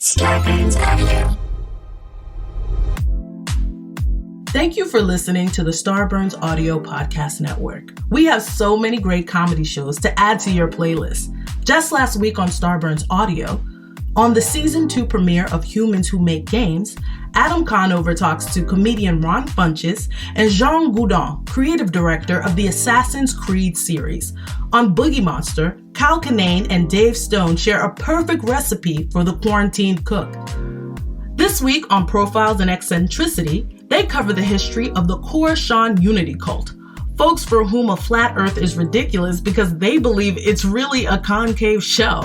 Starburns Audio. Thank you for listening to the Starburns Audio Podcast Network. We have so many great comedy shows to add to your playlist. Just last week on Starburns Audio, on the Season 2 premiere of Humans Who Make Games, Adam Conover talks to comedian Ron Funches and Jean Goudon, creative director of the Assassin's Creed series. On Boogie Monster, Kyle Kinane and Dave Stone share a perfect recipe for the quarantined cook. This week on Profiles and Eccentricity, they cover the history of the Coruscant Unity cult, folks for whom a flat earth is ridiculous because they believe it's really a concave shell.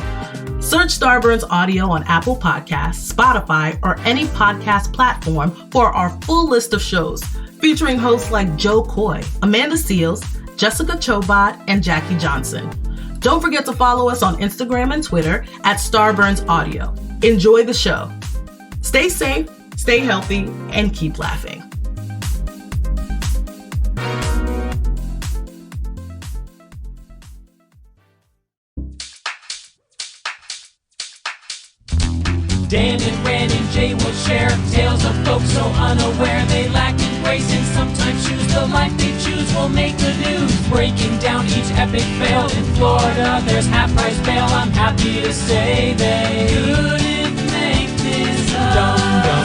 Search Starburns Audio on Apple Podcasts, Spotify, or any podcast platform for our full list of shows, featuring hosts like Joe Coy, Amanda Seals, Jessica Chobot, and Jackie Johnson. Don't forget to follow us on Instagram and Twitter at Starburns Audio. Enjoy the show. Stay safe, stay healthy, and keep laughing. Dan and Ren and Jay will share tales of folks so unaware they lack in grace and sometimes choose the life they choose will make the news. Breaking down each epic fail in Florida, there's half-price bail. I'm happy to say they couldn't make this up.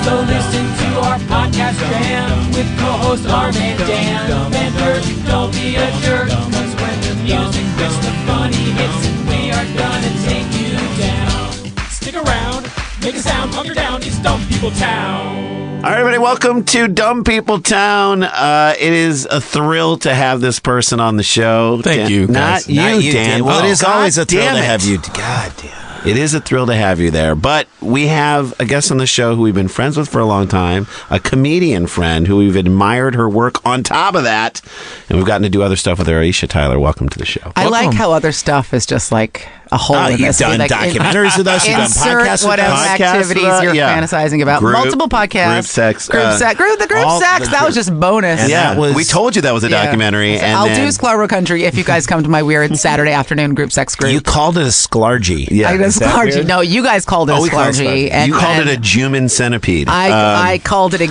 So listen to our podcast jam with co-host Arm and Dan. Bender, don't be a jerk, cause when the music hits the funny hits and we are gonna take you down. Stick around. Make a sound, hunker down, it's Dumb People Town. All right, everybody, welcome to Dumb People Town. It is a thrill to have this person on the show. Thank you, guys. Not you, Dan. Well, it is always a thrill damn to it. have you. God damn. It is a thrill to have you there. But we have a guest on the show who we've been friends with for a long time, a comedian friend who we've admired her work on top of that. And we've gotten to do other stuff with her. Aisha Tyler, welcome to the show. I like how other stuff is just like a whole in You've this. done Like, documentaries with us. You've done insert podcasts with whatever us. activities you're fantasizing about. Multiple podcasts. Group sex. The group sex. That was just bonus. And Yeah, that was- we told you that was a documentary. So And I'll then, do Sklars Country if you guys come to my weird Saturday afternoon group sex group. You called it a sklargy. Yeah. I did Is that Sklargy. weird? No, you guys called it a we called it Sklargy. Sklargy. You called it a human centipede. I called it a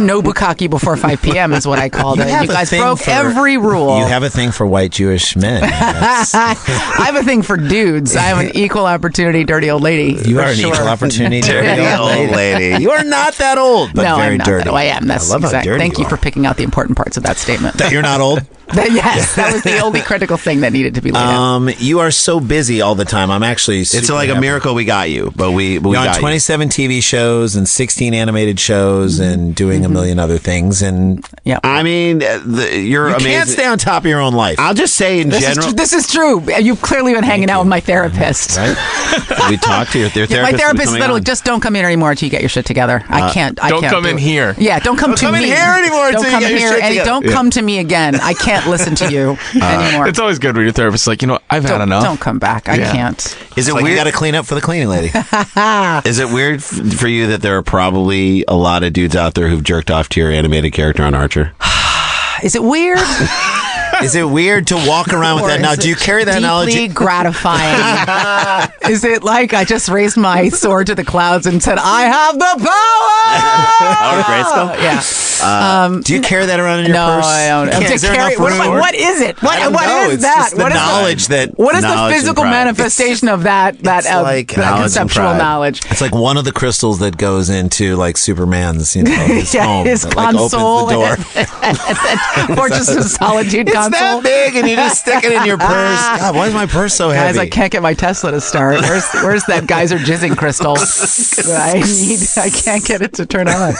no bukkake before 5 p.m. is what I called it. have You a guys thing broke for- every rule. You have a thing for white Jewish men. That's- I have a thing for dudes. I am an equal opportunity dirty old lady. You for are an sure. equal opportunity dirty old lady. You are not that old, but No, very I'm not dirty. that. I am. That's I love how exact. dirty Thank you are. for picking out the important parts of that statement. That you're not old? Yes, that was the only critical thing that needed to be laid out. You are so busy all the time. I'm actually It's super like a happy. miracle we got you, but we You're on got 27 TV shows and 16 animated shows and doing a million other things. And Yeah. you. I mean, you're you amazing. can't stay on top of your own life. I'll just say in general. This is true. You've clearly been hanging out with my therapist. Right? We talked to your therapist. My therapist coming said, on. just don't come in anymore until you get your shit together. I can't Don't come do in it. here. Yeah, don't come to come in me. here anymore Don't until you come get your here shit and together. don't come to me again. I can't listen to you anymore. It's always good when your therapist's like, I've had don't, enough. don't come back. I can't. Is it Like you weird? got to clean up for the cleaning lady. Is it weird for you that there are probably a lot of dudes out there who've jerked off to your animated character on Archer? Is it weird? Is it weird to walk around with Or that? Now, is do you it carry that knowledge? deeply gratifying? Is it like I just raised my sword to the clouds and said, I have the power? Yeah. Do you carry that around in your No, purse? I don't. You I'm can't- just is there carry- enough what, room? what is it? I don't What know. is It's that? just the What is knowledge that. What is the knowledge and physical pride. manifestation of that It's like that knowledge and conceptual pride. knowledge? It's like one of the crystals that goes into like Superman's, his home. His that, like, console, opens the door. Fortress of Solitude It's console. that big, and you just stick it in your purse. God, why is my purse so heavy? Guys, I can't get my Tesla to start. Where's that geyser jizzing crystal that I can't get it to turn on.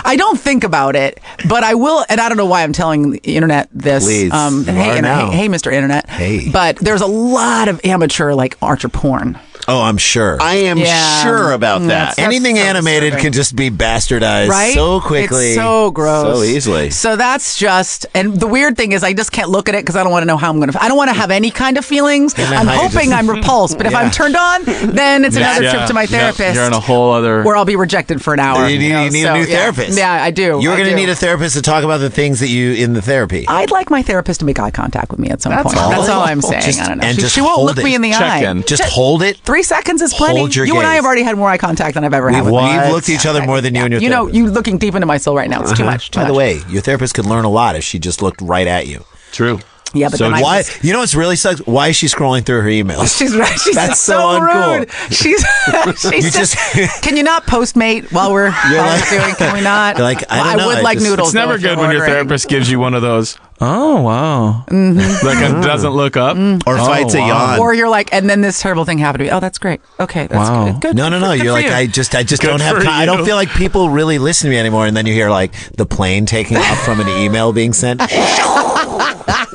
I don't think about it, but I will, and I don't know why I'm telling the internet this. Please, you hey, are now. hey, Mr. Internet. Hey. But there's a lot of amateur like Archer porn. Oh, I'm sure. I am Yeah. sure about that. That's Anything so animated disturbing. can just be bastardized Right? so quickly. It's so gross. So easily. So that's just, and the weird thing is I just can't look at it because I don't want to know how I'm going to, I don't want to have any kind of feelings. then I'm how you hoping just- I'm repulsed, but if Yeah. I'm turned on, then it's another trip to my therapist. You're in a whole other. Where I'll be rejected for an hour. You need a new yeah. therapist. Yeah, I do. You're I going to do. need a therapist to talk about the things that you in the therapy. I'd like my therapist to make eye contact with me at some point. all. That's all I'm saying. Just- I don't know. and She, just she won't hold look it. me in the Check eye. in. Just hold it. 3 3 seconds is plenty. Hold your you and I gaze. have already had more eye contact than I've ever had with you. We've looked at each other more than you and your You know, therapist. you looking deep into my soul right now. It's too much. Too By the much. way, your therapist could learn a lot if she just looked right at you. True. Yeah, but So then why? I just, You know what's really sucks? Why is she scrolling through her emails? she's right. She's That's so so uncool. rude. She's You just. just- Can you not Postmate while we're doing? Can we not? You're like, I don't Well, know, would I like just- noodles. It's never though, if you're good when your ordering. therapist gives you one of those. Oh wow! Like it doesn't look up Or fights a yawn. Or you're like, and then this terrible thing happened to me. Oh, that's great. Okay, that's Wow. good. Good. No. Good You're for like, you. I just Good don't have for time. I don't you. feel like people really listen to me anymore. And then you hear like the plane taking off from an email being sent.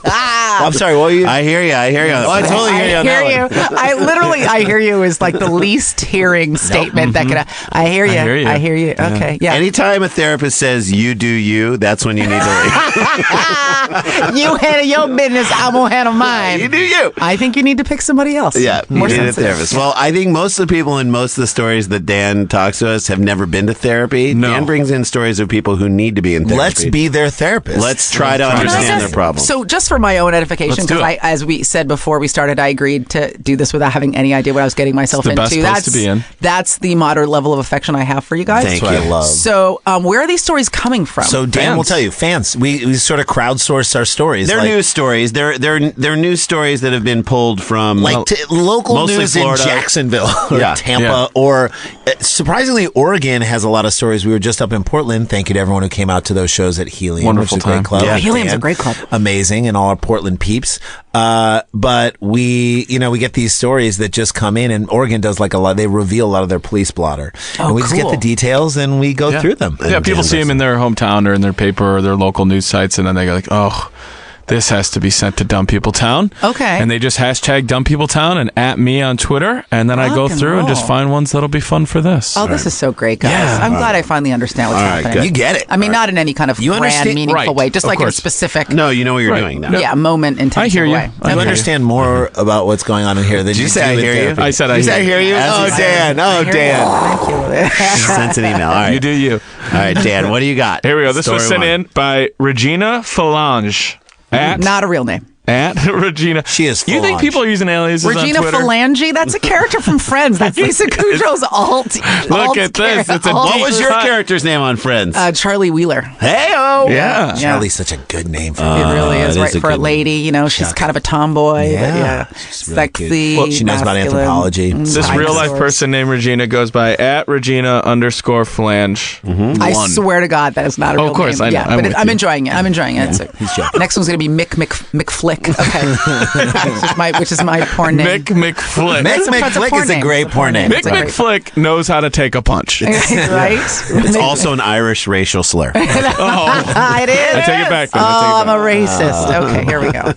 Well, I'm sorry. What were you? I hear you. Oh, I totally hear you on I that hear one. you. I literally, I hear you is like the least hearing statement that could. I hear you. hear you. I hear you. Okay. Yeah. Anytime a therapist says you do you, that's when you need to leave. You handle your business. I'm gonna handle mine. You do you. I think you need to pick somebody else. Yeah, More you need a sensitive. therapist. Well, I think most of the people in most of the stories that Dan talks to us have never been to therapy. No. Dan brings in stories of people who need to be in therapy. Let's be their therapist. Let's try to Can I understand just- their problem. So, just for my own edification, Let's do because it. as we said before we started, I agreed to do this without having any idea what I was getting myself It's the into. best place to be in. That's the moderate level of affection I have for you guys. Thank That's what I you. love. So, where are these stories coming from? So Dan will Fans. tell you, fans. We sort of crowdsourced our stories. They're like, news stories. They're news stories that have been pulled from like local mostly news Florida. in Jacksonville or Yeah. Tampa, Yeah. or surprisingly, Oregon has a lot of stories. We were just up in Portland. Thank you to everyone who came out to those shows at Helium. Wonderful which is a great time. club. Yeah. Helium's Dan, a great club. amazing, and all our Portland peeps. But we get these stories that just come in, and Oregon does like a lot. They reveal a lot of their police blotter, and we just get cool. the details and we go through them. Yeah, people see them in their hometown or in their paper or their local news sites, and then they go like, "Oh, this has to be sent to Dumb People Town." Okay. And they just hashtag Dumb People Town and at me on Twitter, and then I go Rock and through and just roll. find ones that'll be fun for this. Oh, this is so great, guys. Yeah. I'm glad I finally understand what's All right, happening. good. You get it. I mean, not in any kind of You grand, understand- meaningful Right, way, just of like in a course. specific, No, you know what you're Right. doing now. No. yeah, moment intensive I hear you. way. I You hear you. understand more about what's going on in here than Did you you say do I in hear you? therapy. I said I You said I hear hear you. As Oh, he said. Dan. Oh, I hear Dan. you. Thank you. Sent an email. All right. You do you. All right, Dan, what do you got? Here we go. This was Story sent one. in by Regina Falange. Not a real name. At Regina. She is You think Falange. people are using aliases Regina on Twitter? Phalange? That's a character from Friends. That's Lisa Kudrow's alt. Look at this. It's a What deep was your cut. character's name on Friends? Charlie Wheeler. Hey-oh. Yeah. Charlie's such a good name for It me. really is, it right? is a For a good lady, you know, she's kind of a tomboy, but yeah, She's really sexy. cute. Well, she knows about masculine. anthropology. This Dinosaurs. real life person named Regina goes by at Regina_Flange. I One. swear to God, that is not a Oh, real of course, name. I know. Yeah, I'm but with I'm you. enjoying it. I'm enjoying it. He's joking. Next one's going to be McFlick. Okay. which is my porn name. Mick McFlick. That's a McFlick porn is a name. great It's a porn name. Mick It's a great- McFlick knows how to take a punch. right? It's also an Irish racial slur. It is. I take it back then. Oh, I'm a racist. Okay, here we go.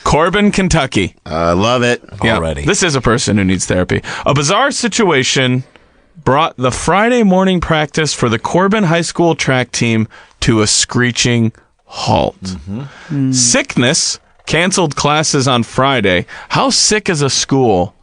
Corbin, Kentucky. I love it. Yeah, Already. this is a person who needs therapy. A bizarre situation brought the Friday morning practice for the Corbin High School track team to a screeching halt. Sickness canceled classes on Friday. How sick is a school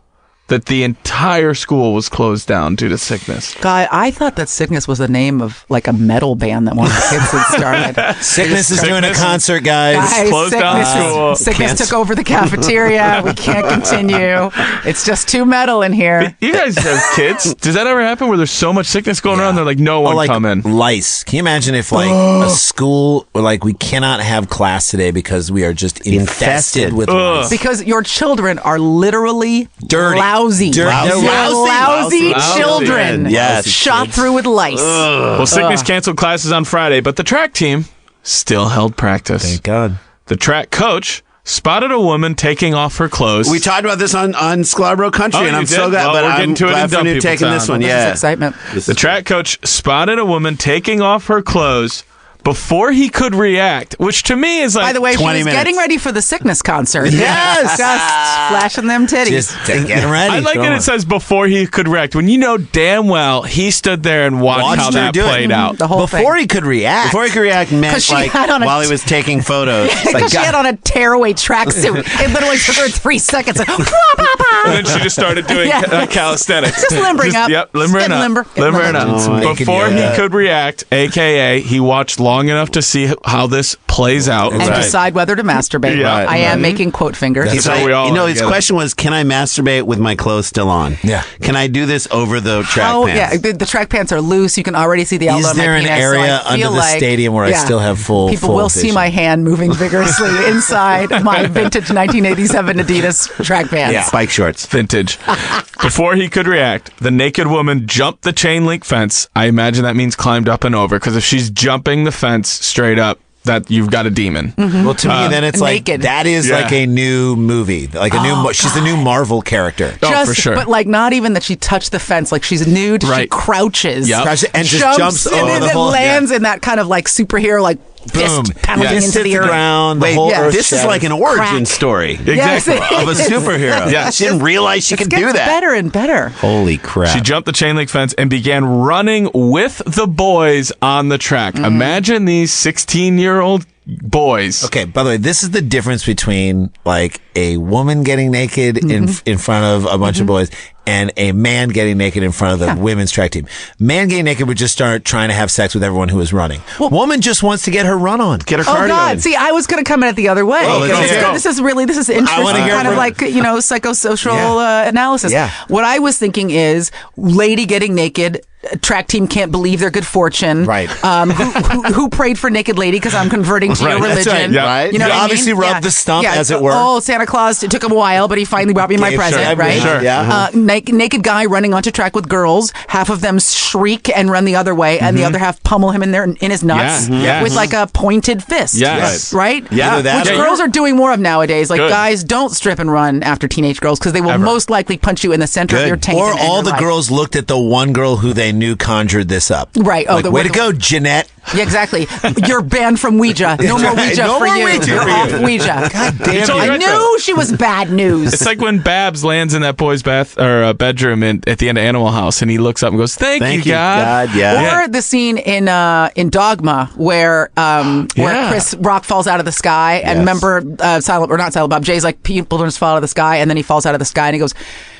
that the entire school was closed down due to sickness? God, I thought that Sickness was the name of like a metal band that one of the kids had started. Sickness is doing a Sickness- concert, guys. Guys, closed down the school. Sickness took over the cafeteria. We can't continue. It's just too metal in here. You guys have kids. Does that ever happen where there's so much sickness going around? They're like, no one Or like come in. lice. Can you imagine if like a school or like we cannot have class today because we are just infested with lice? Because your children are literally Dirty. lousy. Dirty. They're They're lousy lousy. children. Yes. Shot through with lice. Well, sickness canceled classes on Friday, but the track team still held practice. Thank God. The track coach spotted a woman taking off her clothes. We talked about this on Sklarbro Country, Oh, and you I'm so did? glad. Well, but we're I'm getting to it in glad for Dumb you People taking Town. this one. This is Yeah. excitement. The track coach spotted a woman taking off her clothes before he could react, which to me is like By the way, she 20 was minutes. getting ready for the Sickness concert. Yes. Just flashing them titties. Just getting ready. I like that it says before he could react, when you know damn well he stood there and watched Watched how her that do it. played out. The whole before thing. he could react. Before he could react, 'Cause meant she like had on a- while he was taking photos. Because she had on a tearaway tracksuit. It literally took her 3 seconds. And then she just started doing Yeah. calisthenics. Just limbering up. Yep, limbering Just up. limber. Limbering up. Oh, Before naked he yoga. could react, a.k.a. he watched long enough to see how this plays out. And decide whether to masturbate. Yeah. I am making quote fingers. He's where we all are his together. question was, can I masturbate with my clothes still on? Yeah. Can I do this over the track Oh, pants? yeah. The track pants are loose. You can already see the outline Is of my there an penis, so area I under feel the like- stadium where I still have full People full will see vision? my hand moving vigorously inside my vintage 1987 Adidas track pants. Bike shorts. Vintage. Before he could react, the naked woman jumped the chain link fence. I imagine that means climbed up and over, because if she's jumping the fence straight up, that you've got a demon. Well, to me, then it's like naked. that is Yeah. like a new movie, like a new. She's the new Marvel character. Oh, for sure. But like not even that she touched the fence. Like she's nude. She Right. crouches. Yep. Crouches and just jumps and over then the it whole. lands in that kind of like superhero like Boom. fist pounding Yes. into the Hits earth. ground. Wait, the whole earth this is like an origin story Yes, Exactly. it of a is. superhero. Yeah. She didn't realize she could It do gets that. better and better. Holy crap. She jumped the chain link fence and began running with the boys on the track. Imagine these 16-year-old boys. Okay, by the way, this is the difference between like a woman getting naked in front of a bunch of boys and a man getting naked in front of the women's track team. Man getting naked would just start trying to have sex with everyone who was running. Woman just wants to get her run on. Get her Oh cardio God! in. See, I was going to come at it the other way. Oh, let's this, hear it. this is interesting. wanna hear Kind of from- like psychosocial analysis. Yeah. What I was thinking is, lady getting naked. Track team can't believe their good fortune. Right. Who prayed for naked lady because I'm converting to your Right, religion. that's right, yeah. right. You know You what I obviously mean? rubbed the stump, as it were. Oh, Santa Claus! It took him a while, but he finally brought me my Gave present. sure, right? sure. Yeah. Naked guy running onto track with girls. Half of them shriek and run the other way, and the other half pummel him in his nuts Yeah. with like a pointed fist. Yes. Right? Yeah. Either that Which or- girls are doing more of nowadays. Like Good. guys don't strip and run after teenage girls because they will Ever. most likely punch you in the center of Good. your tank. Or and end all your the life. girls looked at the one girl who they knew conjured this up. Right. Oh, Like, the- way to go, Jeanette. Yeah, exactly. You're banned from Ouija. No more Ouija No for more you. Ouija You're for off you. Ouija. God damn told it. you I right, knew she was bad news. It's like when Babs lands in that boy's bedroom at the end of Animal House, and he looks up and goes, "Thank you, God." Yeah. Or the scene in Dogma where Yeah. Chris Rock falls out of the sky, and remember not Silent Bob Jay's like, people don't just fall out of the sky, and then he falls out of the sky and he goes,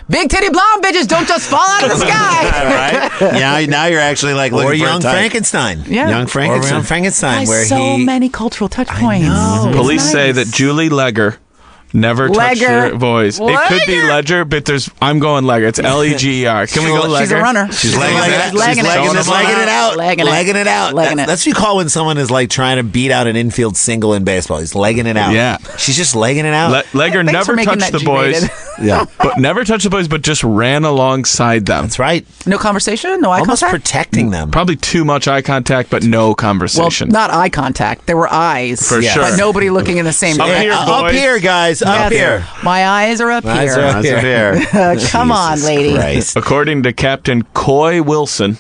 "Big titty blonde bitches don't just fall out of the sky." Right? Yeah, now you're actually like looking Or for a Young type. Frankenstein. Yeah. Young Or Frankenstein. Young Frankenstein, Guys, where so he. many cultural touch points. know. It's Police nice. say that Julie Legger never touched Legger. her boys. It could be Legger. Ledger, but I'm going Legger. It's Leger. Can we go Legger? She's a runner. She's legging it. She's legging it. legging She's legging it out. Legging it. Legging it out. Legging it. That's what you call when someone is like trying to beat out an infield single in baseball. He's legging it out. Yeah. She's just legging it out. Legger Thanks never for making touched that the boys. G-rated. yeah. But never touched the boys, but just ran alongside them. That's right. No conversation? No eye Almost contact? protecting them. Probably too much eye contact, but no Well, conversation. not eye contact. There were eyes. For sure. But nobody looking in the same Up direction. here, Up boys. here, guys. Up Yes. here. My eyes are up Eyes here. are up That's fair. Come on, lady. Christ. According to Captain Coy Wilson,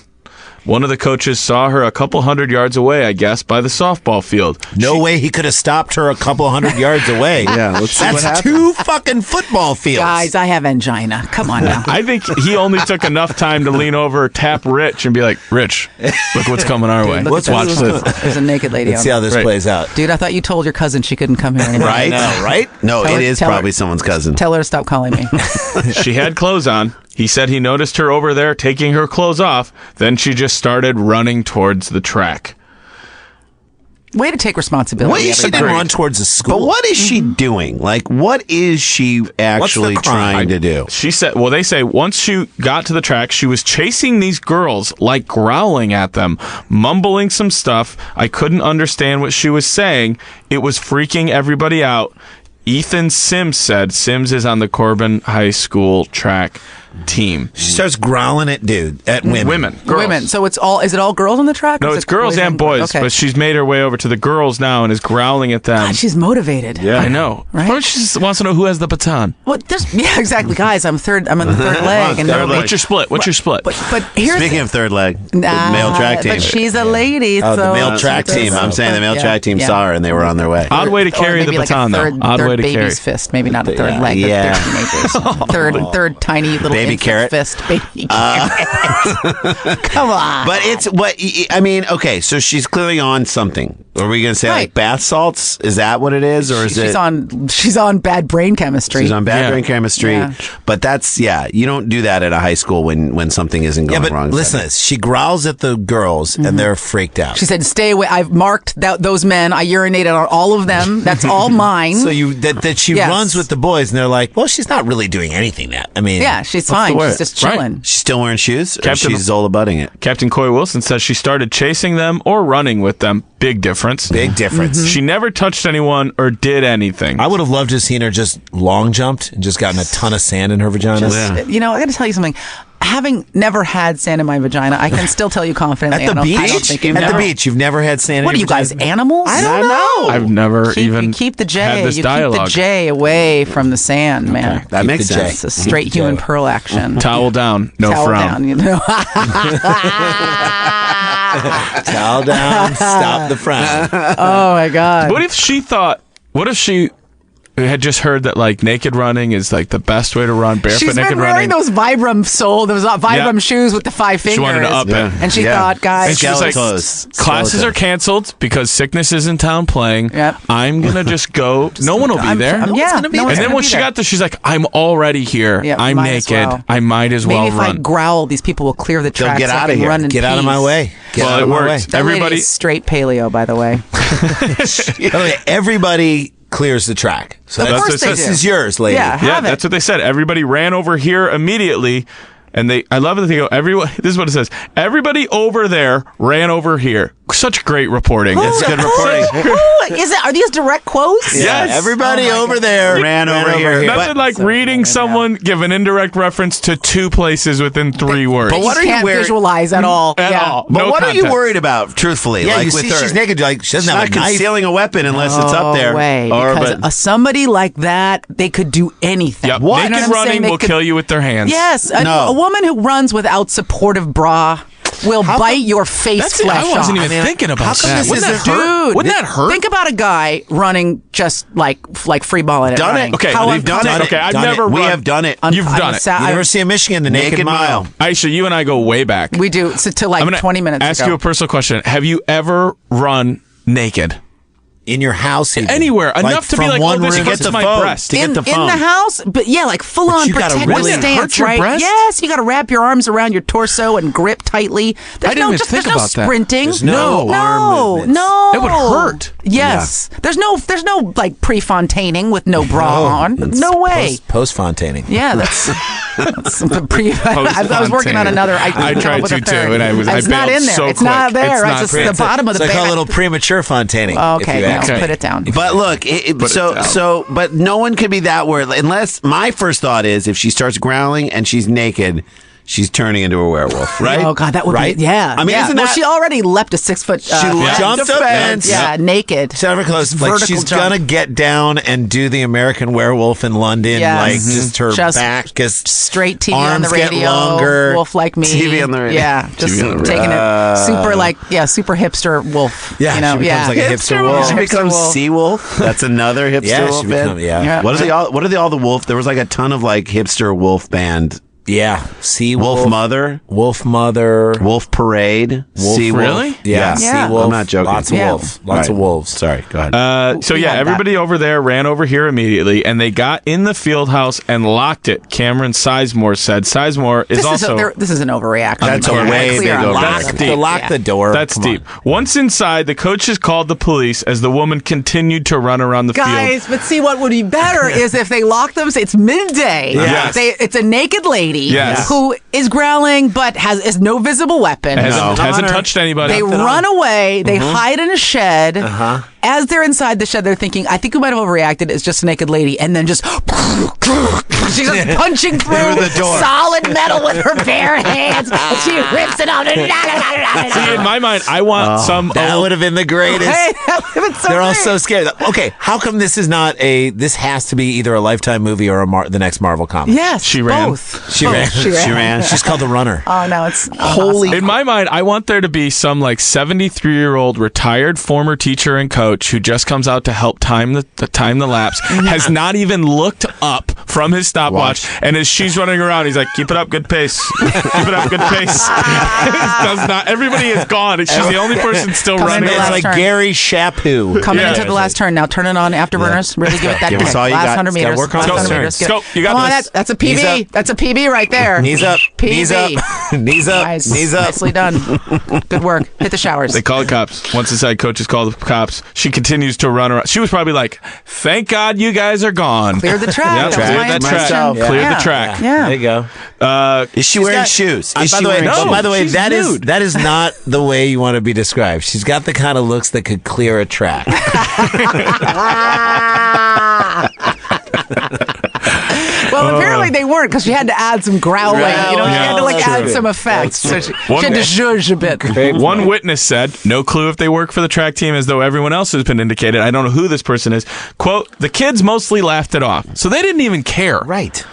one of the coaches saw her a couple hundred yards away, I guess, by the softball field. No way he could have stopped her a couple hundred yards away. Yeah, let's see what That's happened. 2 fucking football fields. Guys, I have angina. Come on now. I think he only took enough time to lean over, tap Rich, and be like, "Rich, look what's coming our way. Look at Watch this. this." There's a naked lady Let's on see how there. this Right. plays out. Dude, I thought you told your cousin she couldn't come here anymore. Right? No, right? No, Tell it her- is tell her- probably someone's cousin. Tell her to stop calling me. She had clothes on. He said he noticed her over there taking her clothes off. Then she just started running towards the track. Way to take responsibility. What? She everybody. didn't run towards the school. But what is she doing? Like, what is she actually crime? trying to do? She said, well, they say once she got to the track, she was chasing these girls, like growling at them, mumbling some stuff. I couldn't understand what she was saying. It was freaking everybody out. Ethan Sims said, Sims is on the Corbin High School track team. She starts growling at women. Girls. Women. So is it all girls on the track? No, Or is it's it girls and boys, Okay. but she's made her way over to the girls now and is growling at them. God, she's motivated. Yeah, I know. Right? Or she just wants to know who has the baton. Well, yeah, exactly, guys. I'm on the third leg, and nobody- What's your split? What's your split? But here's Speaking of third leg, the Nah, male track team. But she's a lady. Oh, the so male track that's- team. I'm saying the male Yeah, track team yeah. saw her and they were on their way. Odd way to Or carry the maybe like baton, a third, though. Odd third way to baby's carry. fist, maybe not a third leg. Yeah. But third tiny little Baby infant carrot. fist. Baby carrot. Come on. But it's what I mean. Okay, so she's clearly on something. Are we going to say like bath salts? Is that what it is, or is she's on bad brain chemistry? She's on bad brain chemistry, but that's you don't do that at a high school when something isn't going wrong. Yeah, but listen to this. She growls at the girls, and they're freaked out. She said, "Stay away. I've marked those men. I urinated on all of them. That's all mine." So she runs with the boys, and they're like, "Well, she's not really doing anything that. I mean, yeah, she's fine. She's just chilling. She's still wearing shoes, or she's Zola butting it." Captain Coy Wilson says she started chasing them or running with them. Big difference. Big difference. She never touched anyone or did anything. I would have loved to have seen her just long jumped and just gotten a ton of sand in her vagina. I got to tell you something. Having never had sand in my vagina, I can still tell you confidently. At the beach, you've never had sand in your vagina? What are you guys, animals? I don't know. I've never even keep the J. had this dialogue. Keep the J away from the sand, man. That makes sense. It's a straight human pearl action. Towel down, no Towel frown. down, you know. Towel down, stop the frown. Oh my God. What if she had just heard that like naked running is like the best way to run, barefoot She's naked been wearing running? those Vibram shoes with the 5 fingers. She wanted to up it. And she thought, guys, And she was like, classes are canceled because Sickness is in town playing. Yep. I'm going to just go. No one will be there. And then when she got there, she's like, I'm already here. Yep, I'm might as naked. well. I might as well maybe if run. I growl, these people will clear the tracks. get out of here. Run in Get out of my peace. way. Well, it worked. That Everybody, lady is straight paleo, by the way. Everybody clears the track. So Of course they this do. is yours, lady. Yeah, yeah, have it. that's what they said. Everybody ran over here immediately. And I love that they go, everyone, this is what it says. Everybody over there ran over here. Such great reporting. It's good reporting. Are these direct quotes? Yes. Everybody over there ran over here. Nothing like reading someone give an indirect reference to 2 places within 3 words. But what You are you can't wearing? visualize at all. At all. But No what are you context. worried about, truthfully? Yeah, like you with see her, she's naked. Like, she doesn't she's have not a knife. concealing a weapon unless it's up there. Way, because somebody like that, they could do anything. Yep. You know what Naked I'm saying? running They will could- kill you with their hands. Yes, No. a woman who runs without supportive bra will bite your face That's it. flesh I wasn't off. even thinking about how come that. this Wouldn't is that hurt? Dude, Wouldn't that hurt? Think about a guy running just like free balling it. Done it. running. Okay, How we've done it. uncomfortable. Okay, I've Done it. never We run. have done it. You've done it. University of Michigan, the Naked Mile. Aisha, you and I go way back. We do to like I'm gonna 20 minutes ask ago. you a personal question. Have you ever run naked? In your house, even. Anywhere. Enough to be from like, one oh, this room hurts to my phone. breast. To get the in phone. the house, but yeah, like full on you gotta protective really stance, hurt your right? breast? Yes, you got to wrap your arms around your torso and grip tightly. There's I didn't even think there's about that. no sprinting. There's no arm movements. No, It would hurt. Yes, there's no like pre-fontaining with no bra on. No way. Post-fontaining. Yeah, that's I was working on another. I tried to too, and I It's not bailed in there. so It's not quick. there. It's It's not just pre- the bottom of the It's like a bag. little premature fontaining. Okay, if you no, ask. put it down. But look, but no one could be that worried unless my first thought is if she starts growling and she's naked, she's turning into a werewolf, right? Oh God, that would Right? be yeah. I mean, yeah. isn't well, that- she already leapt a 6 foot. She jumped a fence. Yeah, naked. She's never close. Like Vertical she's jump. gonna get down and do the American Werewolf in London. Yes. Like just her Just back is Straight TV on the arms get radio. longer. Wolf like me. TV on the radio. Yeah, just TV on the taking it super hipster wolf. Yeah, you know, she becomes like a hipster wolf. She Hipster becomes wolf. Sea Wolf. That's another hipster Yeah, wolf she band. become- yeah. What are the wolf? There was like a ton of like hipster wolf band. Yeah, Sea Wolf Wolf, Mother, Wolf Mother, Wolf Parade, Sea Wolf. really? Yeah, Yeah. Sea Wolf. I'm not joking. Lots of Yeah. wolves. Lots All of right. wolves. Sorry, go ahead. So We yeah, had everybody over there ran over here immediately, and they got in the field house and locked it. Cameron Sizemore said. Sizemore is also This is an overreaction. That's a Yeah, way clear big on that. overreaction. To lock the door. that's Come deep. on. Once inside, the coaches called the police as the woman continued to run around the Guys, field. but see what would be better is if they lock them. It's midday. Yes. It's a naked lady Yes. who is growling but has no visible weapon. Hasn't touched anybody. They run away. They hide in a shed. As they're inside the shed, they're thinking, "I think we might have overreacted. It's just a naked lady." And then just she's just punching through the door. solid metal with her bare hands. And she rips it out. See, in my mind, I want some. That would have been the greatest. Hey, that would've been so They're all great. so scared. Okay, how come this is not a? This has to be either a Lifetime movie or the next Marvel comic. Yes, She ran. both. She Both. ran. She ran. she's called the runner. Oh no, it's Holy In my mind, I want there to be some like 73-year-old retired former teacher and coach who just comes out to help time the lapse, has not even looked up from his stopwatch, and as she's running around, he's like, "Keep it up, good pace. Keep it up, good pace." Does not. Everybody is gone. She's the only person still Come running. into the It's last like turn. Gary Shapu. Coming Yeah. into the last turn now. Turn it on afterburners. Really give it that Give us kick. all you Last got. 100 It's gotta meters. work on Last those 100 turns. meters. Get Scope, you got Come on, this. that's a Knees PB. up. That's a PB right there. Knees up. PB. Knees up. Knees up. Nice. Knees up. Nicely done. Good work. Hit the showers. They call the cops. Once the side coaches call the cops, she continues to run around. She was probably like, "Thank God you guys are gone." Clear the track. Yep, That was clear my the track. intention. Clear Yeah. the track. Yeah. There you go. Is she wearing shoes? Is By she the way, wearing shoes? by the way, she's that is nude. that is not the way you want to be described. She's got the kind of looks that could clear a track. Well, apparently they weren't because she had to add some growling. You know, she had to like That's add true. some effects. So she One- had to zhuzh a bit. One witness said, "No clue if they work for the track team, as though everyone else has been indicated. I don't know who this person is." Quote, "The kids mostly laughed it off. So they didn't even care." Right.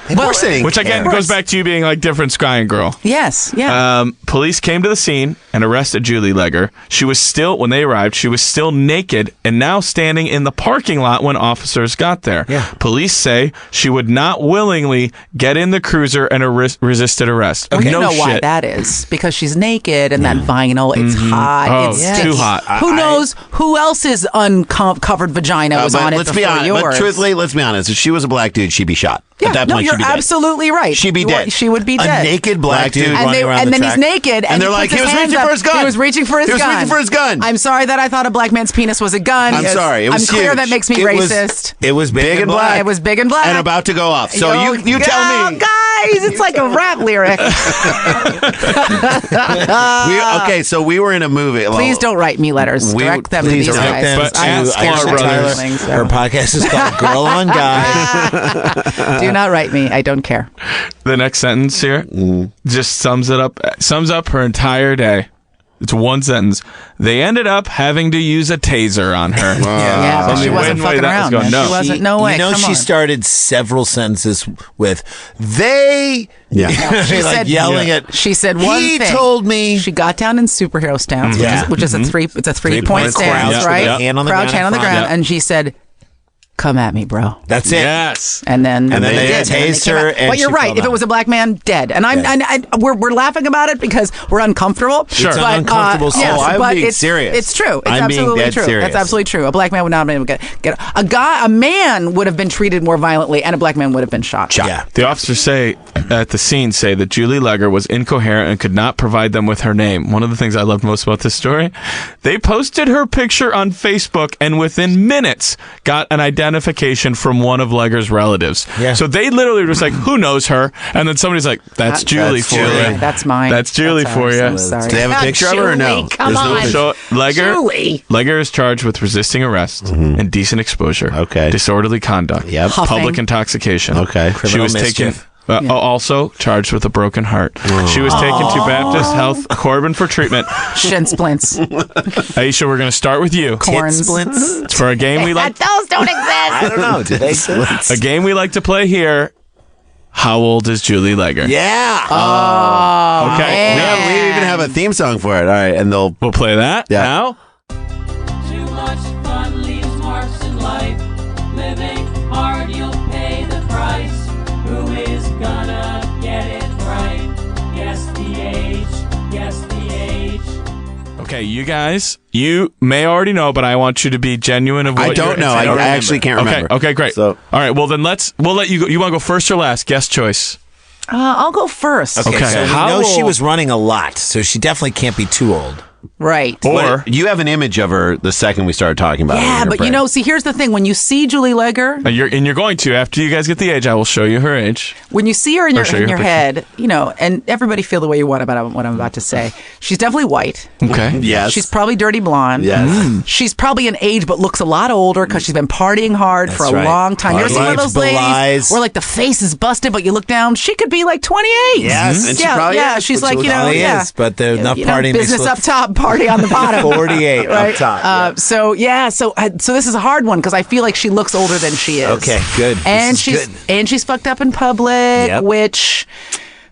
Of course they didn't Which again care. goes back to you being like different Sky and Girl. Yes. Yeah. Police came to the scene and arrested Julie Legger. She was still, when they arrived, she was still naked and now standing in the parking lot when officers got there. Yeah. Police say she would not willingly get in the cruiser and resisted arrest. Well, you no know shit. why that is. Because she's naked and that vinyl, it's hot. Oh, it's yeah. sticky. Too hot. Who knows who else's uncovered vagina was But on it let's before be honest. yours? But truthfully, let's be honest. If she was a black dude, she'd be shot. Yeah, At that no, point, you're she'd be dead. absolutely right. She'd be You dead. are- She would be A dead. naked black dude And, running around and the then track. he's naked, And they're he like, puts he was his reaching hands for up. his gun. He was reaching for his He was gun. reaching for his gun. I'm sorry that I thought a black man's penis was a gun. I'm sorry. It was I'm clear huge. that makes me It was- racist. It was Big and black. It was big and black. And about to go off. So Oh, you tell me. guys, it's like a rap lyric. So we were in a movie. Please don't write me letters. Direct them to Please these direct guys. them But to I'm ask scared Sklars to brothers. tell you things, so. Her podcast is called Girl on Guy. Do not write me. I don't care. The next sentence here just sums up her entire day. It's one sentence. They ended up having to use a taser on her. Yeah, but Tell she me wasn't when way fucking that was around. going. Man. No. She wasn't. No way. You know, Come she on. started several sentences with "they." Yeah. She like said- yelling at. She said one He thing. told me. She got down in superhero stance, Yeah. which is a three. It's a 3-point Three-point stance, crouch right? with a hand on the Crouch, ground hand on the in front. ground, Yeah. and she said, "Come at me, bro." That's it. Yes. And then And then they did. tased came her out. and But you're she right. fell If it down. was a black man, dead. And we're laughing about it because we're uncomfortable. Sure. It's an But, uncomfortable yes, situation. Oh, I'm but being it's serious. It's true. It's I'm being absolutely dead true. serious. That's absolutely true. A black man would not have been able to get a man would have been treated more violently, and a black man would have been shot. Yeah. The officers say at the scene that Julie Legger was incoherent and could not provide them with her name. One of the things I loved most about this story, they posted her picture on Facebook and within minutes got an identification from one of Legger's relatives. Yeah. So they literally were just like, "Who knows her?" And then somebody's like, "That's Julie That's for Julie. you." That's mine. That's Julie That's for ours. you. I'm sorry. Do they have a picture of her or no? Julie, come There's no on. picture. So Legger, Julie. Legger is charged with resisting arrest, indecent exposure, Okay. disorderly conduct, Yep. Huffing. public intoxication. Okay. She Criminal was taken. mischief. Also charged with a broken heart. She was taken to Baptist Health Corbin for treatment. Shin splints. Aisha, we're going to start with you. Corns. splints? It's for a game we like. Those don't exist. I don't know. Do they? A game we like to play here. How old is Julie Legger? Yeah. Okay. We even have a theme song for it. All right, and they'll. We'll play that Yeah. now. Too much fun leaves marks in life. Living hard, you'll pay the price. Who is gonna get it right? Guess the age. Guess the age. Okay, you guys, you may already know, but I want you to be genuine of what I don't you're- know. I actually can't remember. Okay, great. So All right, well then we'll let you go. You want to go first or last? Guest choice. I'll go first. Okay. Okay. So we How know she old- was running a lot, so she definitely can't be too old. Right. Or you have an image of her the second we started talking about it. in Yeah, your but brain. see, here's the thing. When you see Julie Legger, you're going to, after you guys get the age, I will show you her age. when you see her in Or show your you her head, and everybody feel the way you want about what I'm about to say. She's definitely white. Okay. Yes. She's probably dirty blonde. Yes. She's probably an age, but looks a lot older because she's been partying hard for a That's right. long time. You ever seen one of Age those ladies belies. where like the face is busted, but you look down, she could be like 28. Yes, and she yeah, probably yeah. is, She's but she like, looks- Probably is, but they're not partying. business up top, party on the bottom. 48 Right? up top. So this is a hard one because I feel like she looks older than she is. Okay, good. And This is she's fucked up in public, Yep. which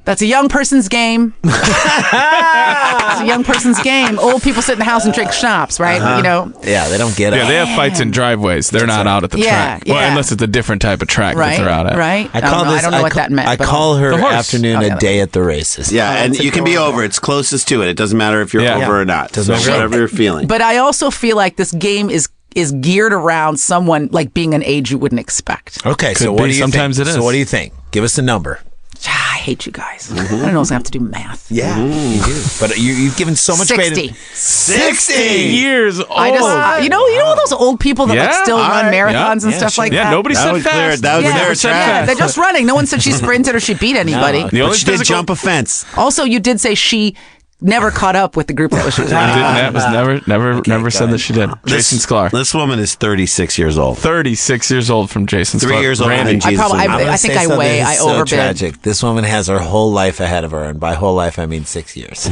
That's a young person's game. It's a young person's game. Old people sit in the house and drink schnapps, right? You know. Yeah, they don't get it. Yeah, they have fights in driveways. They're not out at the track. Well, unless it's a different type of track that they're out at. Right. I don't know what that meant. I call her The horse. afternoon a day at the races. Yeah, and you can be over. It's closest to it. It doesn't matter if you're over or not. Doesn't matter. Whatever you're feeling. But I also feel like this game is geared around someone like being an age you wouldn't expect. Okay, so Could what be. do you Sometimes think? it is. So what do you think? Give us a number. I hate you guys. I don't know if I have to do math. Yeah, you do. But you've given so much 60. credit. 60 years old. I just, you know all those old people that like still run marathons and stuff like that. Yeah, nobody said fast. That was their track. They're just running. No one said she sprinted or she beat anybody. The only But she did physical- jump a fence. Also, you did say she never caught up with the group that she was running. That was never said that she did. Jason Sklar. This woman is 36 years old. 36 years old from Jason Sklar. 3 years older Randy. than Jesus. I think I weigh. I so overbid. tragic. This woman has her whole life ahead of her, and by whole life I mean 6 years.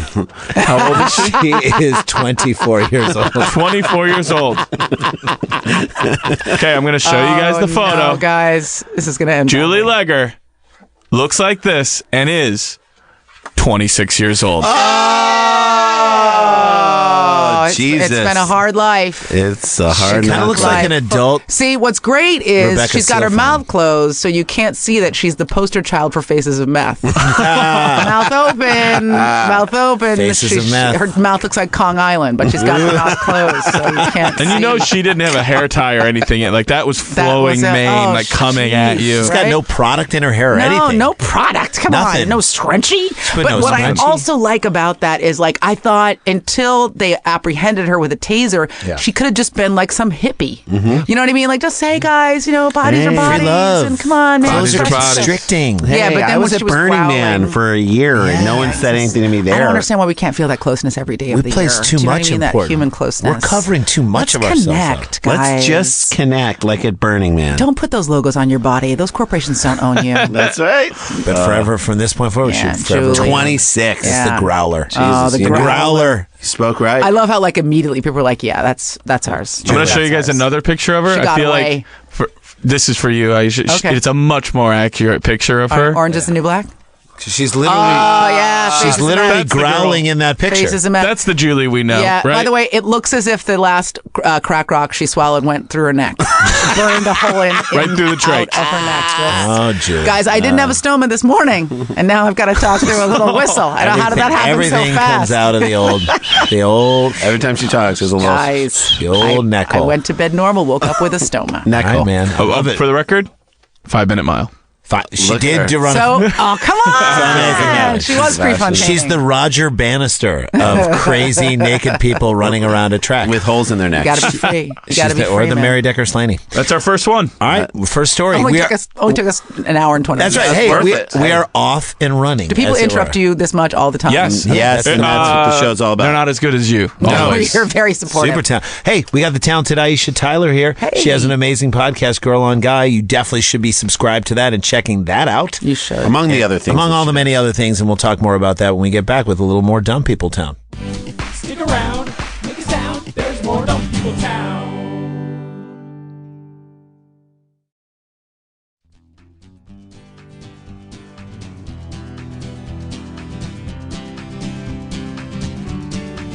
How old is she? She is 24 years old. 24 years old. Okay, I'm going to show you guys the photo. No, guys, this is going to end. Julie Legger looks like this and is 26 years old. Jesus. It's been a hard life. It's a hard She kind of looks like an adult. See, what's great is Rebecca she's got her Silverman. mouth closed, so you can't see that she's the poster child for Faces of Meth. Mouth open, mouth open. Faces of Meth. Her mouth looks like Kong Island, but she's got her mouth closed, so you can't. And you see. know she didn't have a hair tie or anything yet. Like that was That flowing was it. mane, Oh, like coming at you. She's got Right? no product in her hair or anything. No product. Come Nothing. on, no scrunchie. put But no what I scrunchie. also like about that is, like, I thought until they apprehended her with a taser, Yeah. she could have just been like some hippie. You know what I mean? Like, just hey guys, bodies are Hey, bodies, free love. and come on, man. Bodies are express bodies. yourself. Restricting. Yeah, but then I when was she at was Burning Man growling- for a year, and no one said anything to me there. I don't understand why we can't feel that closeness every day of We the place year. too Do you know much what I mean? important. That human closeness. We're covering too much Let's of ourselves. connect, guys. Let's just connect like at Burning Man. don't put those logos on your body. Those corporations don't own you. That's right. But forever from this point forward, Yeah, she's forever Julie. 26. Yeah. the growler. Oh, the you know, growler. You spoke right. I love how like immediately people were like, "Yeah, that's ours." I'm going to show you guys another picture of her. She I got feel away. like this is for you, Aisha. Okay. It's a much more accurate picture of her. Orange is the new black. She's literally, Oh yeah, she's Faces of literally Meth. the girl. growling in that picture. Faces of Meth. That's the Julie we know, Yeah. right? By the way, it looks as if the last crack rock she swallowed went through her neck, burned a hole in Right through the trach. out of her neck. Oh, Julie. Guys, I didn't have a stoma this morning, and now I've got to talk through a little whistle. I don't know how did that happen Everything so fast. comes out of the old Every time she talks, there's a little Guys, The old neck I hole. went to bed normal, woke up with a stoma. neck All right, hole. man. I love it. For the record, 5-minute mile. She Look at her. did run. So, oh come on! amazing. She was pre-Fontaine. She's the Roger Bannister of crazy naked people running around a track. With holes in their neck. You gotta be free. You She's gotta be free. or the man. Mary Decker Slaney. That's our first one. All right, first story. Only took us an hour and 20 That's minutes. right. Hey, worth we, it. we are off and running. Do people as it interrupt were. you this much all the time? Yes. Yes, and that's what the show's all about. They're not as good as you. No, Always. you're very supportive. Super talent. Hey, we got the talented Aisha Tyler here. She has an amazing podcast, Girl on Guy. You definitely should be subscribed to that and checking that out. You should. Among the other things. Among all the many other things, and we'll talk more about that when we get back with a little more Dumb People Town. Stick around, make a sound. There's more Dumb People Town.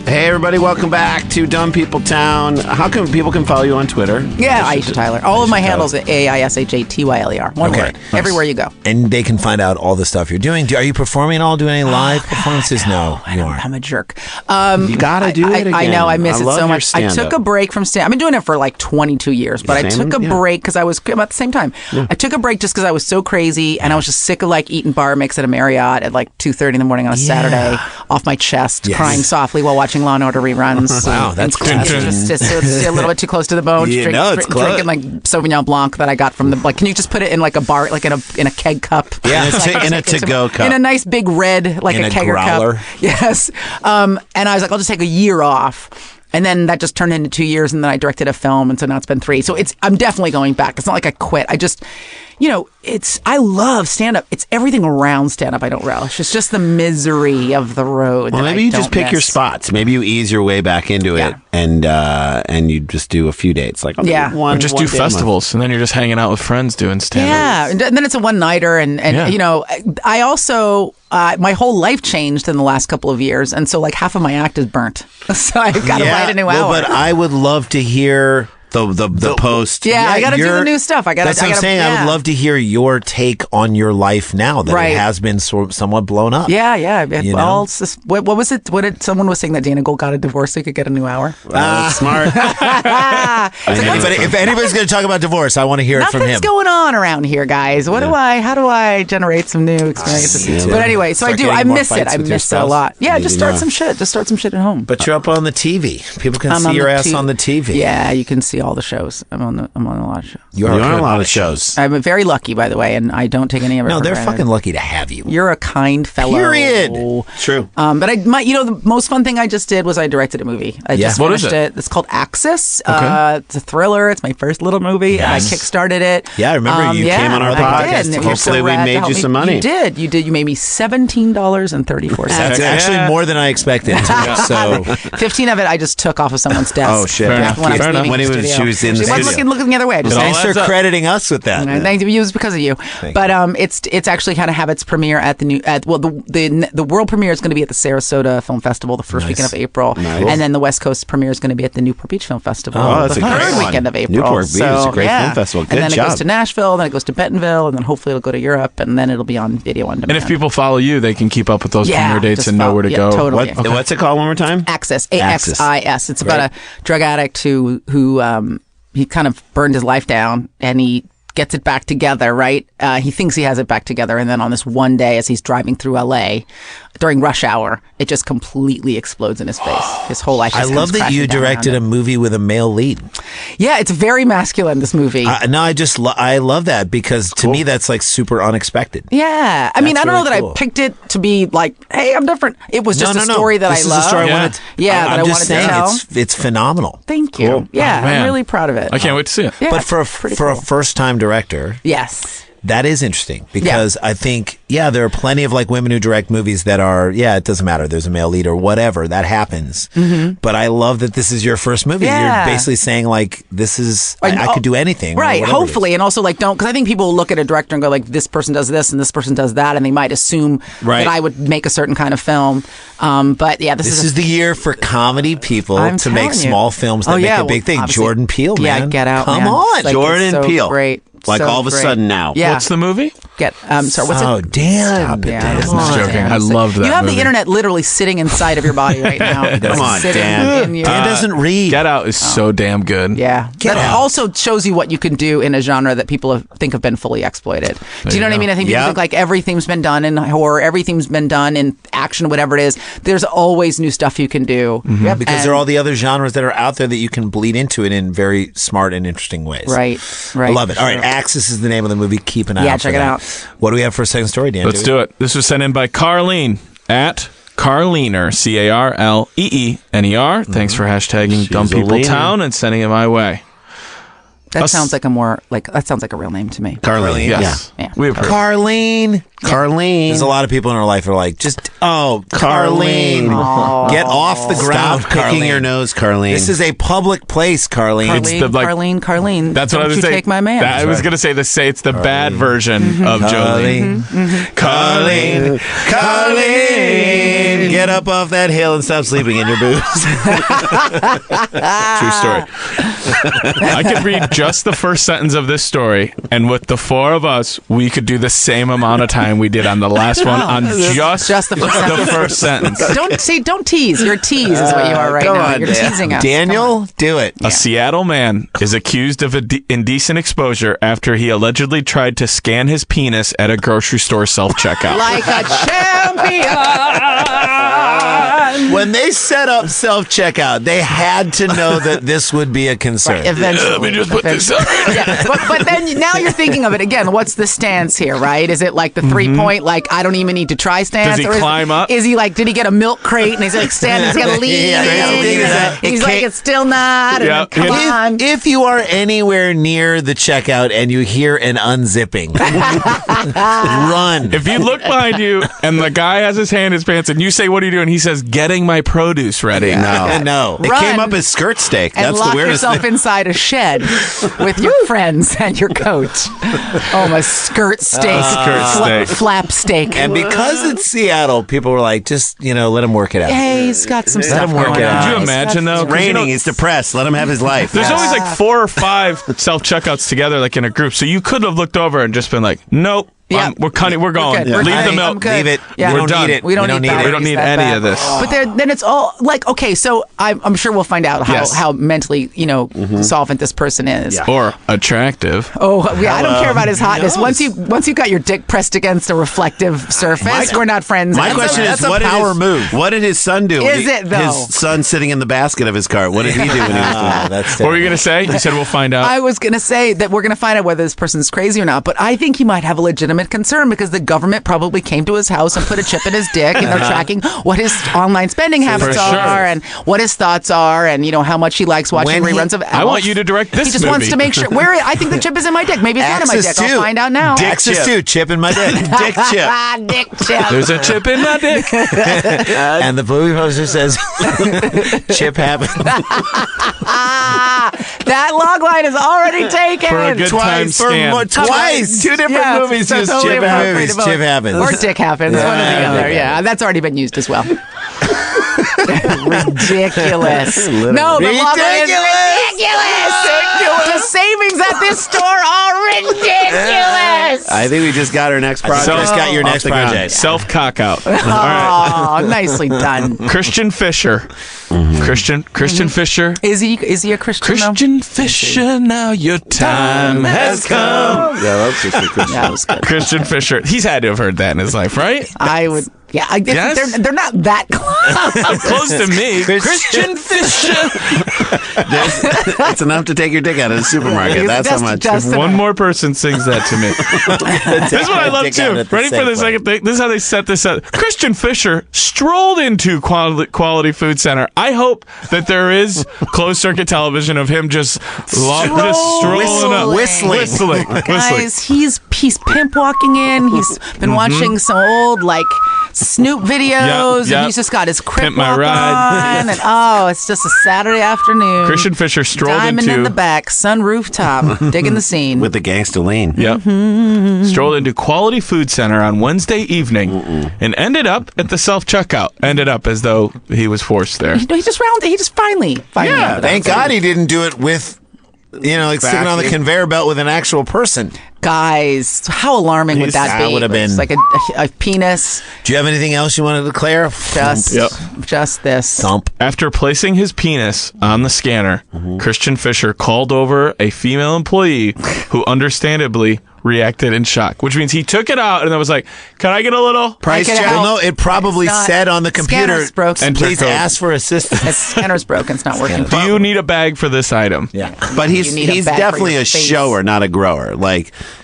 Hey, everybody, welcome back to Dumb People Town. How come people can follow you on Twitter? Yeah, Aisha Tyler. All of my handles are AISHATYLER. One word. Everywhere you go. And they can find out all the stuff you're doing. Are you performing at all? Doing any live performances? No, you aren't. I'm a jerk. You gotta do it again. I know. I miss it love so your much. I stand-up. took a break from stand. I've been doing it for like 22 years, but I Same, took a yeah. break because I was about the same time. I took a break just because I was so crazy and I was just sick of like eating bar mix at a Marriott at like 2:30 in the morning on a Saturday, off my chest, Yes. crying softly while watching Law and Order reruns. Wow, that's And classic. it's a little bit too close to the bone. You know it's close. Drinking like Sauvignon Blanc that I got from the like. Can you just put it in like a bar, like in a keg cup? Yeah, in a to-go cup. In a nice big red, like In a a kegger growler. cup. Yes. And I was like, I'll just take a year off. And then that just turned into 2 years, and then I directed a film, and so now it's been 3. So I'm definitely going back. It's not like I quit. I just, I love stand up. It's everything around stand up I don't relish. It's just the misery of the road. Well, that maybe I you just don't pick your miss. spots. Maybe you ease your way back into it, and you just do a few dates. Like, okay, Yeah. Or just do festivals, and then you're just hanging out with friends doing stand-up. Yeah, and then it's a one-nighter, and I also my whole life changed in the last couple of years, and so like half of my act is burnt. So I've got to write a new hour. But I would love to hear the post. Yeah, I got to do the new stuff. That's what I'm saying. I would love to hear your take on your life now that it has been somewhat blown up. Yeah. Well, it's just, what was it? What did someone was saying that Dana Gold got a divorce so he could get a new hour? Smart. If anybody's going to talk about divorce, I want to hear it from him. Nothing's going on around here, guys. How do I generate some new experiences? But anyway, so I miss it. I miss it a lot. Yeah, just start some shit. Just start some shit at home. But you're up on the TV. People can see your ass on the TV. Yeah, you can see all the shows. I'm on a lot of shows. You're on a lot of shows. I'm very lucky, by the way, and I don't take any of it. No, for they're granted. fucking lucky to have you. You're a kind fellow. Period. True. But the most fun thing I just did was I directed a movie. I just What is finished it? It's called Axis. It's a thriller. It's my first little movie. I kickstarted it. Yeah, I remember you came on our I podcast. did. Hopefully we made you some money. You did. You made me $17.34. That's actually more than I expected. So 15 of it I just took off of someone's desk. Oh, shit. Fair enough. When I was Fair enough. leaving When the she studio. was in the She wasn't studio. looking the other way. I just It all thanks for adds up. crediting us with that. Thank you. It was because of you. But it's actually kind of have its premiere at the world premiere is going to be at the Sarasota Film Festival the first weekend of April, and then the West Coast premiere is going to be at the Newport Beach Film Festival that's the a great third one. weekend of April. Newport Beach is a great film festival. Good and then it job. goes to Nashville, then it goes to Bentonville, and then hopefully it'll go to Europe, and then it'll be on video on demand. And if people follow you, they can keep up with those premiere dates just and know where to go. Totally. What's it called one more time? Axis, AXIS. It's about a drug addict who he kind of burned his life down, and he gets it back together, right? He thinks he has it back together, and then on this one day, as he's driving through LA during rush hour, it just completely explodes in his face. His whole life. I just love comes that you crashing down directed a around movie with a male lead. it. Yeah, it's very masculine, this movie. No, I love that because to me that's like super unexpected. Yeah, I mean, I don't know really that cool. I picked it to be like, hey, I'm different. It was just a story that This I is love. a story I Yeah. wanted. Yeah, that I I'm just wanted to saying, tell. it's phenomenal. Thank you. Cool. Yeah, Oh, man. I'm really proud of it. I can't wait to see it. Yeah, But for pretty a cool. first time director, Yes. that is interesting because I think, there are plenty of like women who direct movies that are, it doesn't matter. There's a male lead or whatever that happens. Mm-hmm. But I love that this is your first movie. Yeah. You're basically saying like, this is, I could do anything. or Right, whatever it is. hopefully. And also like because I think people will look at a director and go like, this person does this and this person does that, and they might assume Right. that I would make a certain kind of film. But yeah, this This is the year for comedy people I'm to make telling you. small films that make a big thing. obviously. Jordan Peele, man. Yeah, Get Out. Come man. on. It's like, Jordan it's so Peele. Great. Like So all of a great. sudden now. Yeah. What's the movie? Sorry, what's Oh, it? Dan. Stop it, Yeah, Dan. that's Come not on, joking. Dan. I It's loved that You have movie. the internet literally sitting inside of your body right now. Come on, Sitting Dan. in your- Dan doesn't read. Get Out is so damn good. Yeah. Get that Out. also shows you what you can do in a genre that people think have been fully exploited. Do you know what I mean? I think people Yeah. think like everything's been done in horror, everything's been done in action, whatever it is. There's always new stuff you can do. Yeah, because And- there are all the other genres that are out there that you can bleed into it in very smart and interesting ways. Right. I love it. All right, Axis is the name of the movie. Keep an eye Yeah, out for check it that. out. What do we have for a second story, Dan? Let's do it. This was sent in by Carlene at Carleaner, Carleaner. Thanks for hashtagging Dumb a People leaner. Town and sending it my way. That sounds like that sounds like a real name to me. Carlene. Yes. Yeah. We approve. Carlene. Carlene. There's a lot of people in our life that are like, Carlene. Get off the ground, Stop picking Carlene. your nose, Carlene. This is a public place, Carlene. Carlene. That's what I was Don't you saying. take my man. I was going to say it's the bad version of Jolene. Carlene. Carlene. Get up off that hill and stop sleeping in your boots. True story. I could read just the first sentence of this story, and with the four of us, we could do the same amount of time we did on the last one on just the first sentence. first sentence. Don't tease. You're tease is what you are right Come now. on, You're Dan. teasing us. Daniel, do it. A Seattle man is accused of indecent exposure after he allegedly tried to scan his penis at a grocery store self-checkout. Like a champion. When they set up self-checkout, they had to know that this would be a concern. Right, eventually. Let me just put this up. Yeah, but then now you're thinking of it again. What's the stance here, right? Is it like the 3-point, like I don't even need to try stance? Does he climb up? Is he like, did he get a milk crate and he's like standing, he's got to lean? He's like, it's still not. And Yeah. then, come on. If you are anywhere near the checkout and you hear an unzipping, run. If you look behind you and the guy has his hand in his pants and you say, what are you doing? He says, getting my produce ready. No. It Run. came up as skirt steak. And That's lock the weirdest yourself thing. inside a shed with your friends and your coat. Oh, my skirt steak. Skirt steak. Flap steak. And because it's Seattle, people were like, just, let him work it out. Hey, he's got some stuff him work going it on. out. Could you He's got imagine, though? some- It's raining. He's depressed. Let him have his life. There's always like 4 or 5 self-checkouts together, like in a group. So you could have looked over and just been like, nope, Yeah. we're cutting, we're going. good. We're Leave the cutting. I'm milk. good. Leave it. Yeah. We We're don't done. need it. We don't need We don't need any of this. But then it's all like, okay, so I'm sure we'll find out Yes. how mentally, solvent this person is. Or attractive. Oh, yeah, I don't care about his hotness. Once you got your dick pressed against a reflective surface, we're not friends. My That's question a- is, that's a what did power his, move. What did his son do? when Is it, though? His son sitting in the basket of his car. What did he do when he was doing that? That's What were you going to say? You said we'll find out. I was going to say that we're going to find out whether this person's crazy or not, but I think he might have a legitimate concern because the government probably came to his house and put a chip in his dick and they're tracking what his online spending habits sure. are and what his thoughts are and, how much he likes watching When he- reruns of Elf. I want you to direct this He just movie. wants to make sure. I think the chip is in my dick. Maybe it's not in my dick. I'll find out now. Access to chip in my dick. Dick chip. Dick chip. There's a chip in my dick. And the movie poster says, chip happened. That log line is already taken. For a good time scam. Twice. 2 different Yeah, movies. so Just totally chip appropriate happens. to both. Chip happens. Or dick happens. One or the Yeah. other. Yeah, that's already been used as well. Ridiculous. No, but log line is ridiculous. The savings at this store are ridiculous. I think we just got our next project. Just got your Off next the ground. project. Self-cock out. All right. Oh, nicely done. Christian Fisher. Christian Fisher. Is he a Christian? though? Christian Fisher, now your time has come. Yeah, that's just a good That was good. Christian Fisher. He's had to have heard that in his life, right? I would. Yeah, I guess Yes? they're not that close. Close to me. Christian Fisher. It's enough to take your dick out of the supermarket. That's how much. Just One more person sings that to me. This is what I love Dick out too. at the Ready for same the place. second thing? This is how they set this up. Christian Fisher strolled into Quality Food Center. I hope that there is closed circuit television of him just strolling up, whistling. Guys, he's pimp walking in. He's been watching some old Snoop videos, Yep. and he's just got his crip Pimp My walk Ride. on, and it's just a Saturday afternoon. Christian Fisher strolled Diamond into in the back, sun rooftop, digging the scene. With the gangsta lean. Yep. Strolled into Quality Food Center on Wednesday evening and ended up at the self-checkout. Ended up as though he was forced there. He just finally. Yeah, thank God he didn't do it with, sitting on the conveyor belt with an actual person. Guys, how alarming would that be? That would have been- It's like a penis. Do you have anything else you want to declare? Just this. Thump. After placing his penis on the scanner, Christian Fisher called over a female employee who understandably reacted in shock, which means he took it out and then was like, can I get a little Price Take it check. out. Well, no, it probably It's not- said on the computer, Scanner's broken. and please Enter code. ask for assistance. The scanner's broken. It's not working. Do you need a bag for this item? Yeah. But You need a he's bag for definitely your a face. shower, not a grower.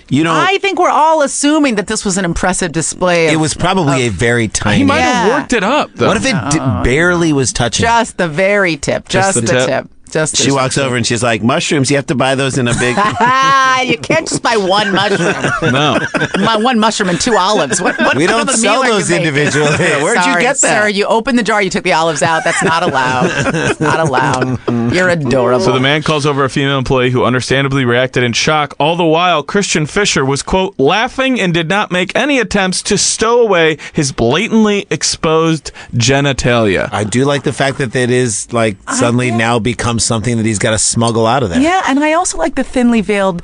You don't. I think we're all assuming that this was an impressive display. It was probably a very tiny. He might have Yeah. worked it up, though. What if it barely was touching? just the very tip. Just the the tip. tip. Just She walks over and she's like, mushrooms, you have to buy those in a big. You can't just buy one mushroom. No. One mushroom and 2 olives. What We kind don't of a sell meal are you those making? individually. Where'd you Sorry, get that? Sir, you opened the jar, you took the olives out. That's not allowed. It's not allowed. You're adorable. So the man calls over a female employee who understandably reacted in shock. All the while, Christian Fisher was, quote, laughing and did not make any attempts to stow away his blatantly exposed genitalia. I do like the fact that it is suddenly now becomes something that he's got to smuggle out of there. Yeah, and I also like the thinly veiled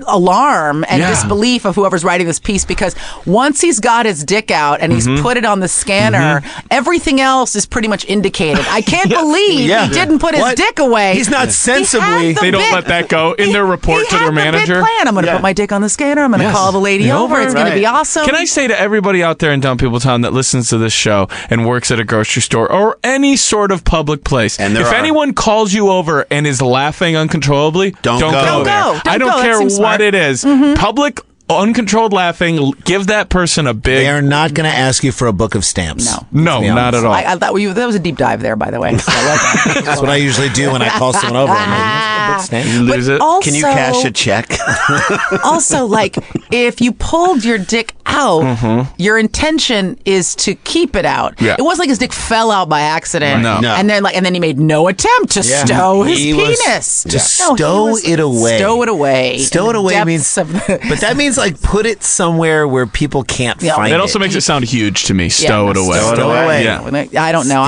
alarm and Yeah. disbelief of whoever's writing this piece, because once he's got his dick out and he's put it on the scanner, everything else is pretty much indicated. I can't believe Yeah. he didn't put his What? dick away. He's not He sensibly- had the They don't bit- let that go in their report he to had their the bit manager. plan. I'm going to put my dick on the scanner. I'm going to call the lady over. It's going to be awesome. Can I say to everybody out there in Dumb People Town that listens to this show and works at a grocery store or any sort of public place, And there if are. anyone calls you over and is laughing uncontrollably, don't go Don't there. go. I don't That care seems what smart. it is. Public uncontrolled laughing, give that person a big... They are not going to ask you for a book of stamps. No, not at all. I thought that was a deep dive there, by the way. So I like that. That's what I usually do when I call someone over. I'm like, "You want a book of stamps?" You lose it. Also, Can you cash a check? also, like, if you pulled your dick out, your intention is to keep it out. Yeah. It wasn't like his dick fell out by accident. No. And then he made no attempt to stow his He was- penis. to No, he stow was- it away. Stow it away. Stow in it the away depths means, of the- but that means like put it somewhere where people can't Yeah. find It it. also makes it sound huge to me. Stow it away. Stow it away. Yeah. I don't know.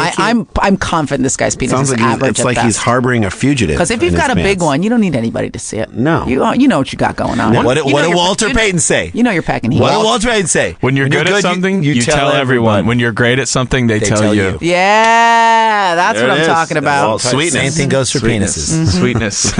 I'm confident this guy's penis Sounds is like average it's at like best. he's harboring a fugitive. Because if in you've his got a big pants. one, you don't need anybody to see it. No. you know what you got going on. What You know did you're- Walter Payton say? You know you're packing heat. What did Walter Payton say? When you're good at something, you tell everyone. When you're great at something, they tell you. Yeah, that's There what it I'm is. talking about. Well, sweetness. Same thing goes for penises. Sweetness.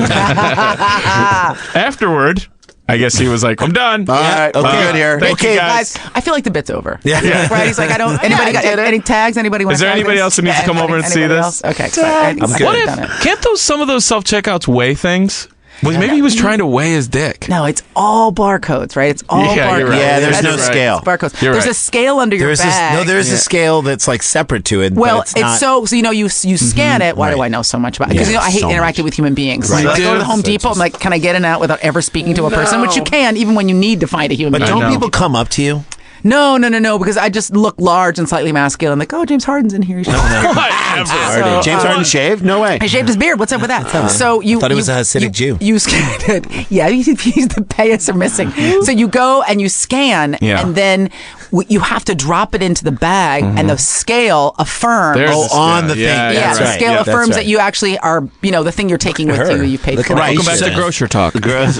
Afterward, I guess he was like, I'm done. All right, okay. we're good here. Thank you, guys. I feel like the bit's over. Yeah. Right? He's like, I don't. Anybody got any tags? Anybody want? Is there anybody else who needs to come over and see this? Okay, fine. I'm good. What Done it. if, can't some of those self-checkouts weigh things? Well, maybe he was trying to weigh his dick. No, it's all barcodes, right? It's all Yeah, barcodes. you're right. Yeah, there's That's no right. scale. It's barcodes. You're There's right. a scale under your bag. There's a scale that's like separate to it. Well, but it's not, so you know you scan it. Why do Right. I know so much about it? Because Yeah, I hate so interacting with human beings. Right. Like, I go to the You Home do? Depot. I'm like, can I get in and out without ever speaking to a person? Which you can, even when you need to find a human But being. don't know. people come up to you? No, because I just look large and slightly masculine. Like, oh, James Harden's in here. You should Whatever. So, James Harden shaved? No way. He shaved his beard. What's up with that? So you Thought he was you- a Hasidic you- Jew. You scanned it. Yeah, he's the payas are missing. So you go and you scan, Yeah. and then you have to drop it into the bag, and the scale affirms. There's Oh, the scale. on the thing. yeah, That's the right. scale Yeah, that's affirms right. that you actually are, the thing you're taking with her. you. You paid Look for at it. her. Welcome back to Aisha. Grocer Talk. The Guys,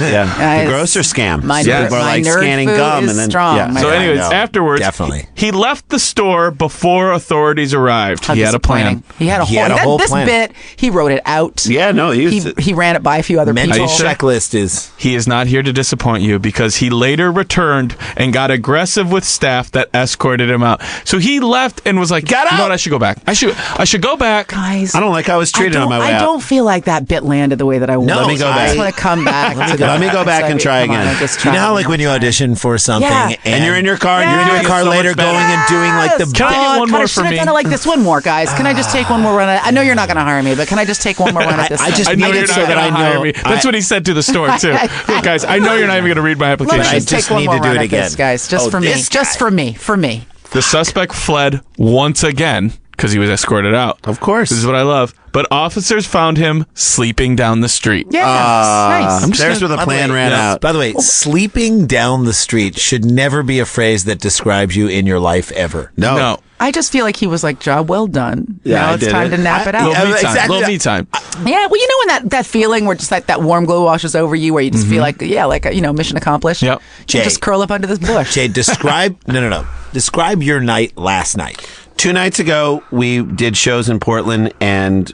grocer scam. my So nerd- people are my like nerd scanning food gum is and then strong. yeah. My So, God. anyways, know. afterwards, Definitely. he left the store before authorities arrived. How He had a plan. disappointing. He had a He whole, had a whole this plan. bit. He wrote it out. Yeah, no, He ran it by a few other Mental people. checklist is He is not here to disappoint you because he later returned and got aggressive with staff that escorted him out. So he left and was like, Get You know out! what? I should go back. I should go back. Guys, I don't like how I was treated on my way I out. don't feel like that bit landed the way that I wanted. Let me go I back. just want to come back. Let me go back and try again. you know how like when you audition for something Yeah. And you're in your car and Yes. you're in your car later going and doing like the Can I get one more should for have me? done it like this one more, guys. Can I just take one more run at it? I know you're not going to hire me, but can I just take one more run at this? I one? just I know made you're it not so that gonna I hire know. me. That's what he said to the store too. Look, guys, I know you're not even going to read my Let me application. just just take one need more to do run it at this, again. guys. Just Oh, for me. this Just for me. For me. The suspect fled once again because he was escorted out. Of course. This is what I love. But officers found him sleeping down the street. Yeah. nice. There's where the plan ran out. By the way, sleeping down the street should never be a phrase that describes you in your life ever. No. I just feel like he was like, job well done. Yeah, now I it's did time it. to nap it out. Little me time. exactly. Little me time. Yeah, well, you know when that feeling where just like that warm glow washes over you, where you just feel like, mission accomplished. Yep. You Jay. just curl up under this bush. Jay, describe no. Describe your night last night. 2 nights ago, we did shows in Portland and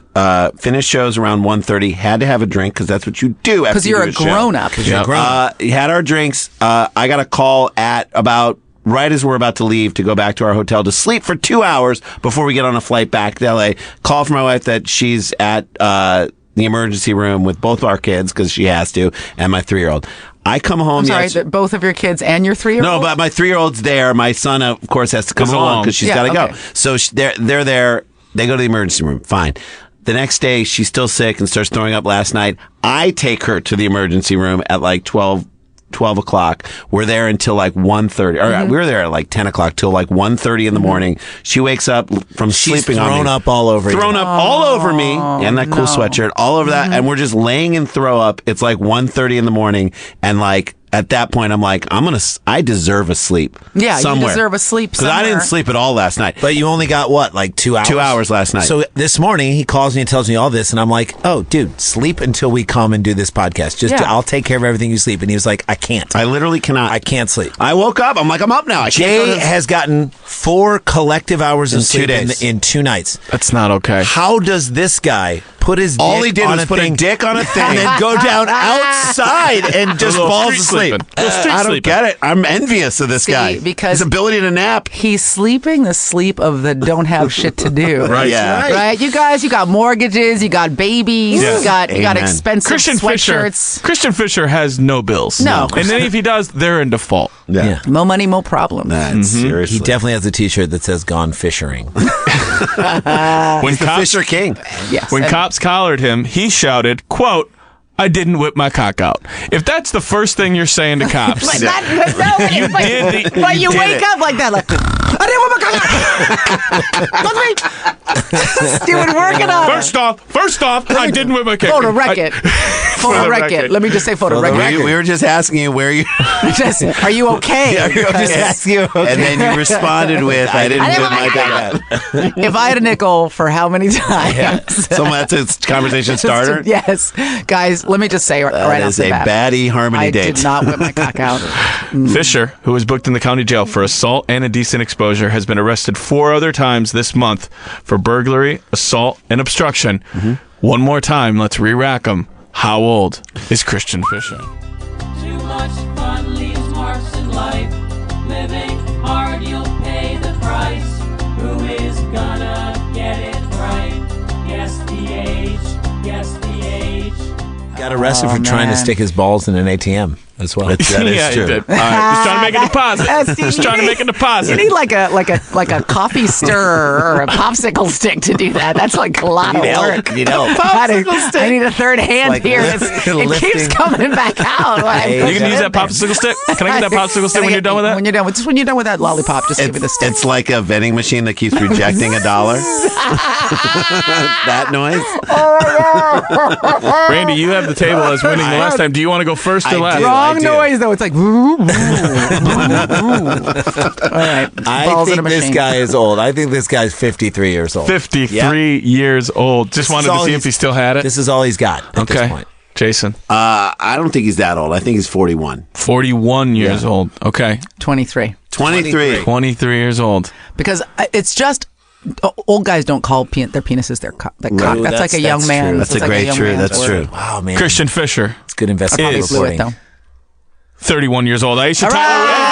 finished shows around 1:30. Had to have a drink because that's what you do after Because you you're do a show. grown up. You're grown. Had our drinks. I got a call at about right as we're about to leave to go back to our hotel to sleep for 2 hours before we get on a flight back to LA. Call from my wife that she's at the emergency room with both our kids because she has to, and my 3-year-old. I come home. I'm sorry, yes- that both of your kids and your 3-year-old? no, but my 3-year-old's there. My son, of course, has to come Is along along. because she's Yeah, got to okay. go. So they're there. They go to the emergency room. Fine. The next day, she's still sick and starts throwing up last night. I take her to the emergency room at like 12 o'clock. We're there until like 1:30. Or we were there at like 10 o'clock till like 1:30 in the morning. She wakes up from She's sleeping on me. thrown up all over you. Thrown up all over me and that cool sweatshirt, all over that. And we're just laying in throw up. It's like 1:30 in the morning. And like, at that point, I'm like, I deserve a sleep. Yeah, you somewhere. deserve a sleep Because I didn't somewhere. sleep at all last night. But you only got what, like 2 hours? 2 hours last night. So this morning he calls me and tells me all this, and I'm like, "Oh, dude, sleep until we come and do this podcast. Yeah. I'll take care of everything you sleep." And he was like, "I can't. I literally cannot. I can't sleep." I woke up. I'm like, I'm up now. I can't go Jay to- has gotten 4 collective hours of In 2 sleep days. in 2 nights. That's not okay. How does this guy put his All he dick did on was a put a thing dick on a thing. and then go down outside and just little falls street asleep. sleeping. Little street I don't sleeping. get it. I'm envious of this guy. because- his ability to nap. He's sleeping the sleep of the don't have shit to do. Right. Yeah. Right. You guys, you got mortgages, you got babies, Yes. you got Amen. expensive Christian sweatshirts. Fisher has no bills. No. And then if he does, they're in default. Yeah. Mo money, mo problem. Seriously. He definitely has a T-shirt that says "Gone Fishering." When He's the cops, Fisher King. Yes. when And- cops collared him, he shouted, quote, "I didn't whip my cock out." If that's the first thing you're saying to cops, But you did the- but you did wake it. up like that, like, I didn't want my cock. You would work it out. First off, I didn't whip my cock. Photo wreck it. Photo wreck it. Let me just say photo wreck it. We were just asking you where you. Just, are you okay? I'm just asking you. And then you responded with, "I didn't whip my cock out." If I had a nickel for how many times? So that's a conversation starter. Yes. Guys, let me just say right That off is the a bat. baddie harmony I date. did not whip my cock out. Fisher, who was booked in the county jail for assault and indecent exposure, has been arrested 4 other times this month for burglary, assault, and obstruction. One more time, let's re-rack them. How old is Christian Fisher? Too much fun leaves marks in life. Living hard, you'll pay the price. Who is gonna get it right? Guess the age. Guess the age. Got arrested for trying to man. stick his balls in an ATM as well. That is Yeah, he true. did. All right, just trying to make a deposit. Just trying to make a deposit. You need like a coffee stirrer or a popsicle stick to do that. That's like a lot of work. Need help. I need a third hand Like here. lift- It keeps lifting. coming back out. You can use that popsicle stick. Can I get that popsicle stick when you're done with that? When you're done with that lollipop, just give me the stick. It's like a vending machine that keeps rejecting $1. That noise. Randy, you have the table as winning the last time. Do you want to go first or I last? do. Wrong I noise though. It's like. All right. I Balls in a think this machine. guy is old. I think this guy's 53 years old. 53 years old. Just wanted to all see he's- if he still had it. This is all he's got at this Okay. point. Jason, I don't think he's that old. I think he's 41. 41 years old. Okay. 23. 23. 23 years old. Because it's just old guys don't call their penises their cock. That's Ooh, like a young that's man. true. That's It's a like great young true. man's That's word. true. Wow, man. Christian Fisher, It's good I investigative blew it reporting. though. 31 years old. Aisha All Tyler. right.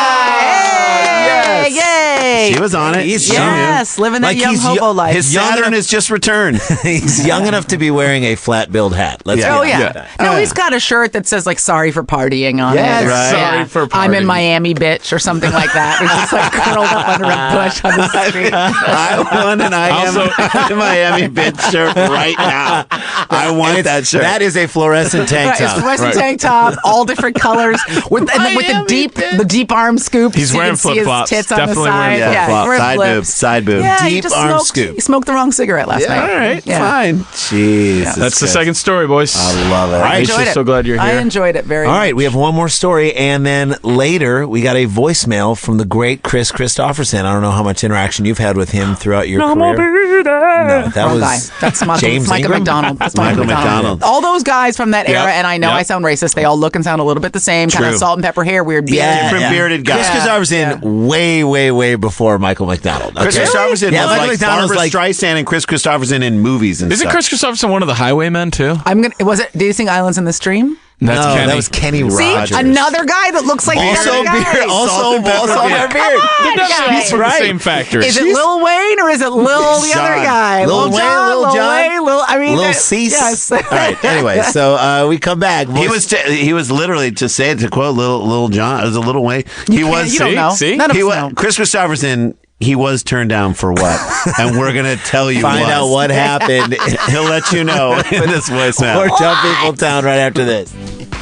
Yay! She was on it. He's Yes, living that Like young he's hobo life. His Saturn has just returned. He's young enough to be wearing a flat-billed hat. Let's Yeah. Oh get yeah. that. No, he's got a shirt that says like "Sorry for partying" on Yes. it. Right. Sorry for I'm in partying. Miami, bitch, or something like that. He's just like curled up under a bush on the street. I want an I am Miami bitch shirt right now. I want that shirt. That is a fluorescent tank Right, it's top. fluorescent Right. tank top, all different colors, with the deep arm scoop. He's so you wearing can see his flip-flops. tits on the Definitely wearing side. Yeah, flip-flop. wearing Side flips. boob. Side boob. Yeah, he Deep just arm smoked, scoop. He smoked the wrong cigarette last night. All right, Yeah. fine. Jeez. That's the second story, boys. I love it. All right, Enjoyed Aisha, it. so glad you're I here. enjoyed it very All much. right, we have one more story, and then later we got a voicemail from the great Chris Christopherson. I don't know how much interaction you've had with him throughout your career. No, that Wrong was guy. That's Michael, James Michael Ingram? McDonald. That's Michael McDonald. All those guys from that era, Yep. and I know Yep. I sound racist. They all look and sound a little bit the same. Kind of True. salt and pepper hair, weird beard. Different bearded guy. Chris Yeah. Christopherson way, way, way before Michael McDonald. Chris Okay? Christopherson Yeah, was Michael like McDonald's Barbara like Streisand and Chris Christopherson in movies and Isn't stuff. Chris Christopherson one of the Highwaymen, too? Was it Dancing Islands in the Stream? That's no, Kenny. that was Kenny See, Rogers. another guy that looks like the Also other guy. beard, also and pepper also beard. beard. They're definitely guys. from Right. the same factory. Is it Lil Wayne or is it Lil the other John. guy? Lil Wayne, Lil John? Wayne, I mean, Lil Cease. Yes. All right. Anyway, so we come back. He was literally, to say it, to quote Lil John, it was a little way. He was. You don't know. See? None of He us was know. Chris Christopherson. He was turned down for what? And we're gonna tell you. Find out what happened. He'll let you know in this voicemail. More Dumb People Town right after this.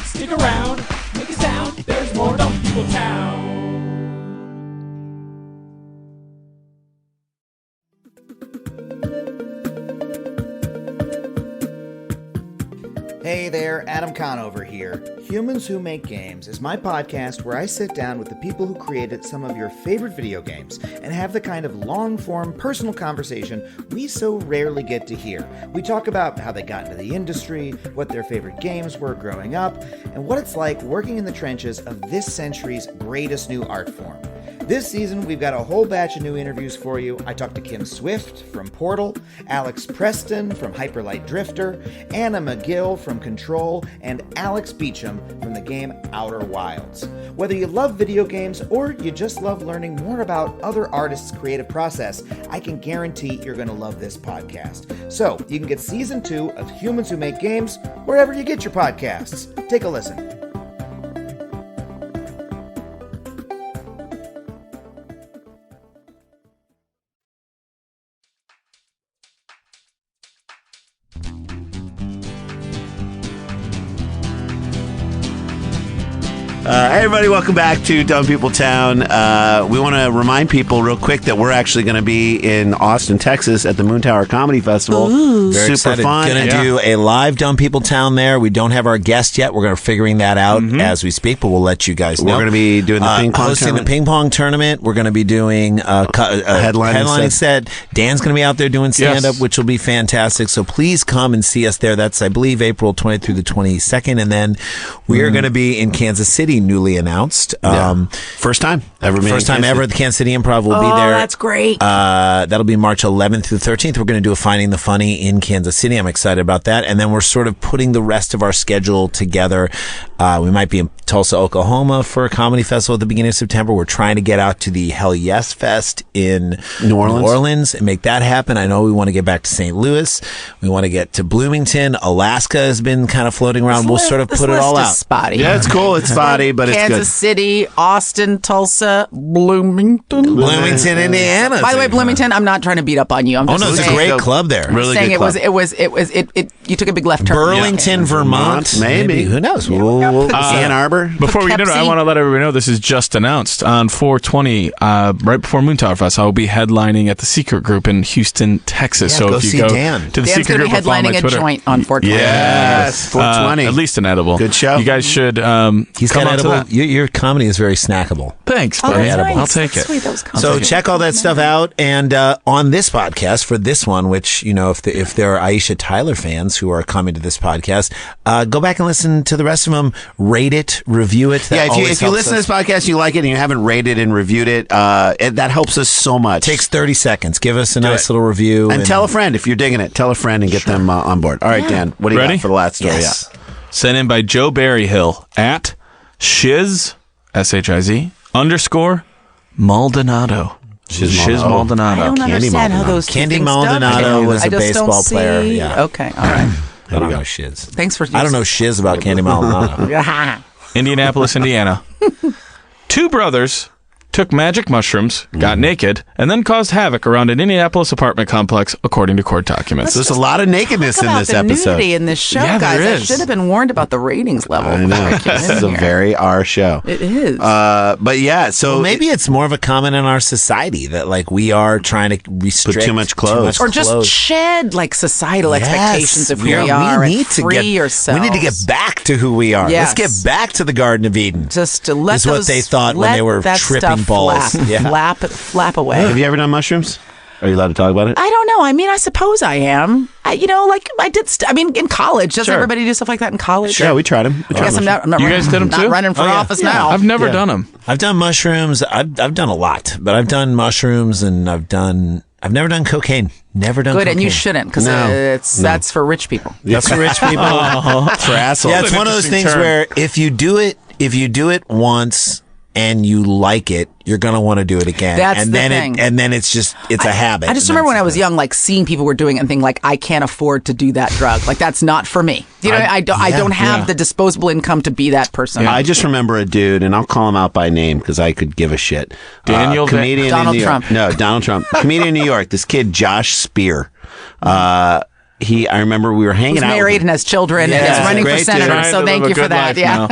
Stick around, make a sound. There's more Dumb People Town. Hey there, Adam Conover here. Humans Who Make Games is my podcast where I sit down with the people who created some of your favorite video games and have the kind of long-form personal conversation we so rarely get to hear. We talk about how they got into the industry, what their favorite games were growing up, and what it's like working in the trenches of this century's greatest new art form. This season, we've got a whole batch of new interviews for you. I talked to Kim Swift from Portal, Alex Preston from Hyperlight Drifter, Anna McGill from Control, and Alex Beecham from the game Outer Wilds. Whether you love video games or you just love learning more about other artists' creative process, I can guarantee you're going to love this podcast. So, you can get Season 2 of Humans Who Make Games wherever you get your podcasts. Take a listen. Hey everybody, welcome back to Dumb People Town. We want to remind people real quick that we're actually going to be in Austin, Texas at the Moon Tower Comedy Festival. Very Super excited. fun. Going to do a live Dumb People Town there. We don't have our guest yet. We're going to figuring that out as we speak, but we'll let you guys know. We're going to be doing the ping pong hosting tournament. the ping pong tournament. We're going to be doing a headlining set. Dan's going to be out there doing stand-up, which will be fantastic. So please come and see us there. That's, I believe, April 20th through the 22nd. And then we are going to be in Kansas City, newly announced. First time ever. First time ever at the Kansas City Improv. We'll be there. That's great. That'll be March 11th through the 13th. We're going to do a Finding the Funny in Kansas City. I'm excited about that. And then we're sort of putting the rest of our schedule together. We might be in Tulsa, Oklahoma for a comedy festival at the beginning of September. We're trying to get out to the Hell Yes Fest in New Orleans and make that happen. I know we want to get back to St. Louis. We want to get to Bloomington. Alaska has been kind of floating around. We'll sort of put it all out. Spotty. Yeah, it's cool. It's spotty, but it's good. Kansas City, Austin, Tulsa, Bloomington, Indiana. By the way, Bloomington, I'm not trying to beat up on you. I'm just it's a saying, great club there. Really saying good club. you took a big left turn. Burlington, Vermont. Maybe. Who knows? Ann Arbor. Before we do it, I want to let everybody know this is just announced on 4/20, right before Moon Tower Fest. I will be headlining at the Secret Group in Houston, Texas. Yeah, so go if you see go Dan. to the Dan's Secret going to Group, be or follow my headlining a Twitter. joint on 420. Yes, 420. At least an edible. Good show. You guys should He's come got up to edible. that. Your comedy is very snackable. Thanks, Oh, buddy. that's nice. I'll take That's it. sweet. That was So check all that stuff out. And on this podcast, for this one, which, you know, if there are Aisha Tyler fans who are coming to this podcast, go back and listen to the rest of them. Rate it, review it. That If you listen to this podcast and you like it and you haven't rated and reviewed it, that helps us so much. takes 30 seconds. Give us a nice little review. And tell a friend if you're digging it. Tell a friend and get them on board. All right, Dan, what do you Ready? got for the last story? Yes. Sent in by Joe Berryhill at Shiz, SHIZ, _ Maldonado. Shiz Maldonado. I don't Candy understand how Maldonado. those two Candy things Maldonado dovetail. was I a just don't baseball player, see- yeah. Okay, all right. I don't know shiz. Thanks for. I don't know shiz about Candy Maldonado. Indianapolis, Indiana. Two brothers took magic mushrooms, got naked, and then caused havoc around an Indianapolis apartment complex, according to court documents. There's a lot of nakedness Talk in about this the episode. nudity in this show, Yeah, guys. there I is. should have been warned about the ratings level. I know. This is a very R show. It is. But yeah, so Well, maybe it's more of a comment in our society that like we are trying to restrict too much clothes. or just clothes. shed like societal expectations of who we We are need and to free get, yourselves. We need to get back to who we are. Yes. Let's get back to the Garden of Eden. just to let is what those, they thought when let they were that tripping stuff balls. Flap, Yeah. flap away. have you ever done mushrooms? Are you allowed to talk about it? I don't know. I mean, I suppose I am. I did. In college, does Sure. everybody do stuff like that in college? Yeah, we tried them. I guess I'm not. You guys did 'em not too? running for Oh, yeah. office Yeah. now. I've never done them. I've done mushrooms. I've done a lot, but I've done mushrooms and I've never done cocaine. Never done Good, cocaine. and you shouldn't because that's for rich people. That's for rich people. For assholes. Yeah, it's one of those interesting things term. where if you do it once and you like it, you're gonna want to do it again. That's and the then thing. and then it's a habit. I just And remember when that's I was young, like seeing people were doing it and thinking, like, I can't afford to do that drug. Like that's not for me. You know, I don't have the disposable income to be that person. I just remember a dude, and I'll call him out by name because I could give a shit. Daniel comedian Donald in New York. Trump. No, Donald Trump. Comedian in New York. This kid, Josh Spear. I remember we were hanging Who's out. married with and has children and Yeah, is running for great dude. senator. Trying So to thank live a you for good that. life Yeah.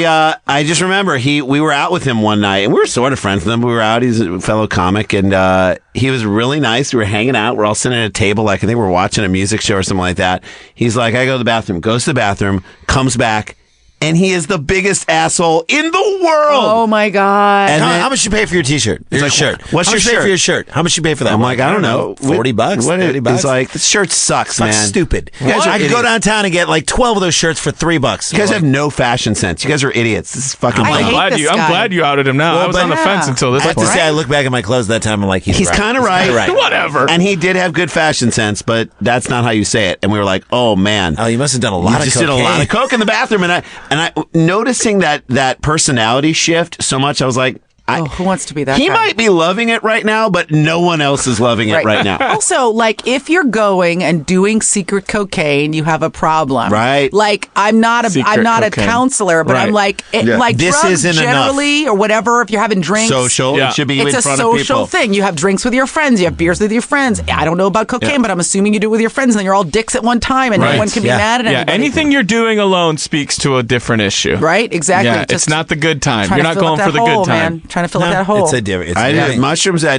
now. I just remember we were out with him one night, and we were sort of friends with him. We were out. He's a fellow comic, and he was really nice. We were hanging out. We're all sitting at a table, like I think we're watching a music show or something like that. He's like, I go to the bathroom. Goes to the bathroom, comes back, and he is the biggest asshole in the world. Oh my God. And how much you pay for your T-shirt? Your like, shirt. what's how your much you pay shirt? for your shirt? How much you pay for that? I'm like, I don't know. $40, What $30 bucks. He's like, this shirt sucks, That's man. stupid. You guys are I could go idiots. downtown and get like 12 of those shirts for $3. You guys have no fashion sense. You guys are idiots. This is fucking I dumb. hate this I'm guy. glad you outed him now. Well, I was but- on the fence until this I have to point. say, I look back at my clothes that time. I'm like, he's right. kind of right. Whatever. And he did have good fashion sense, but that's not how you say it. And we were like, oh man. Oh, you must have done a lot You of just cocaine. did a lot of coke in the bathroom, and I noticing that personality shift so much. I was like, Who wants to be that he guy? might be loving it right now, but no one else is loving it right now. Also, like, if you're going and doing secret cocaine, you have a problem, Right. Like, I'm not a Secret counselor, but Right. I'm like, Yeah. like This drugs isn't generally or whatever. If you're having drinks, Social. Yeah. It should be it's in a front of social people. thing. You have drinks with your friends. You have beers with your friends. I don't know about cocaine, but I'm assuming you do it with your friends, and then you're all dicks at one time, and no Right. one can be Yeah. mad at Yeah, anybody. anything you're doing alone speaks to a different issue. Right? Exactly. Yeah, Just it's not the good time. trying You're to not fill going up for that the hole, good time. man. Trying to fill up No, that hole. It's a different. It's I different. did mushrooms. I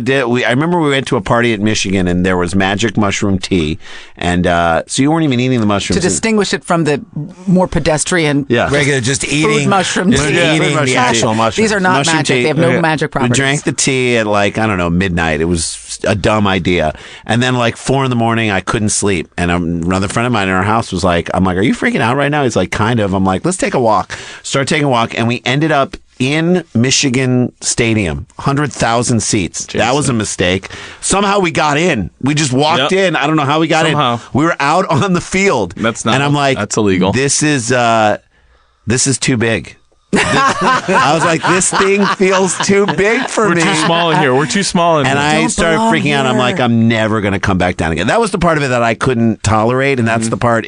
remember we went to a party at Michigan, and there was magic mushroom tea, and so you weren't even eating the mushrooms. to distinguish it from the more pedestrian. Yeah. Regular, just eating mushroom just tea. eating Food the mushroom actual tea. mushroom. These are not Mushroom magic. tea. They have no Yeah. magic We properties. drank the tea at like, I don't know, midnight. It was a dumb idea. And then like 4 a.m, I couldn't sleep. And another friend of mine in our house was like, I'm like, are you freaking out right now? He's like, kind of. I'm like, let's take a walk. Start taking a walk. And we ended up in Michigan Stadium, 100,000 seats. That was a mistake. Somehow we got in. We just walked Yep. in. I don't know how we got Somehow. in. We were out on the field. That's not- And I'm like, that's illegal. This is too big. I was like, this thing feels too big for We're me. too small in here. We're too small in And here. I started belong freaking out. I'm here. like, I'm never going to come back down again. That was the part of it that I couldn't tolerate. And that's the part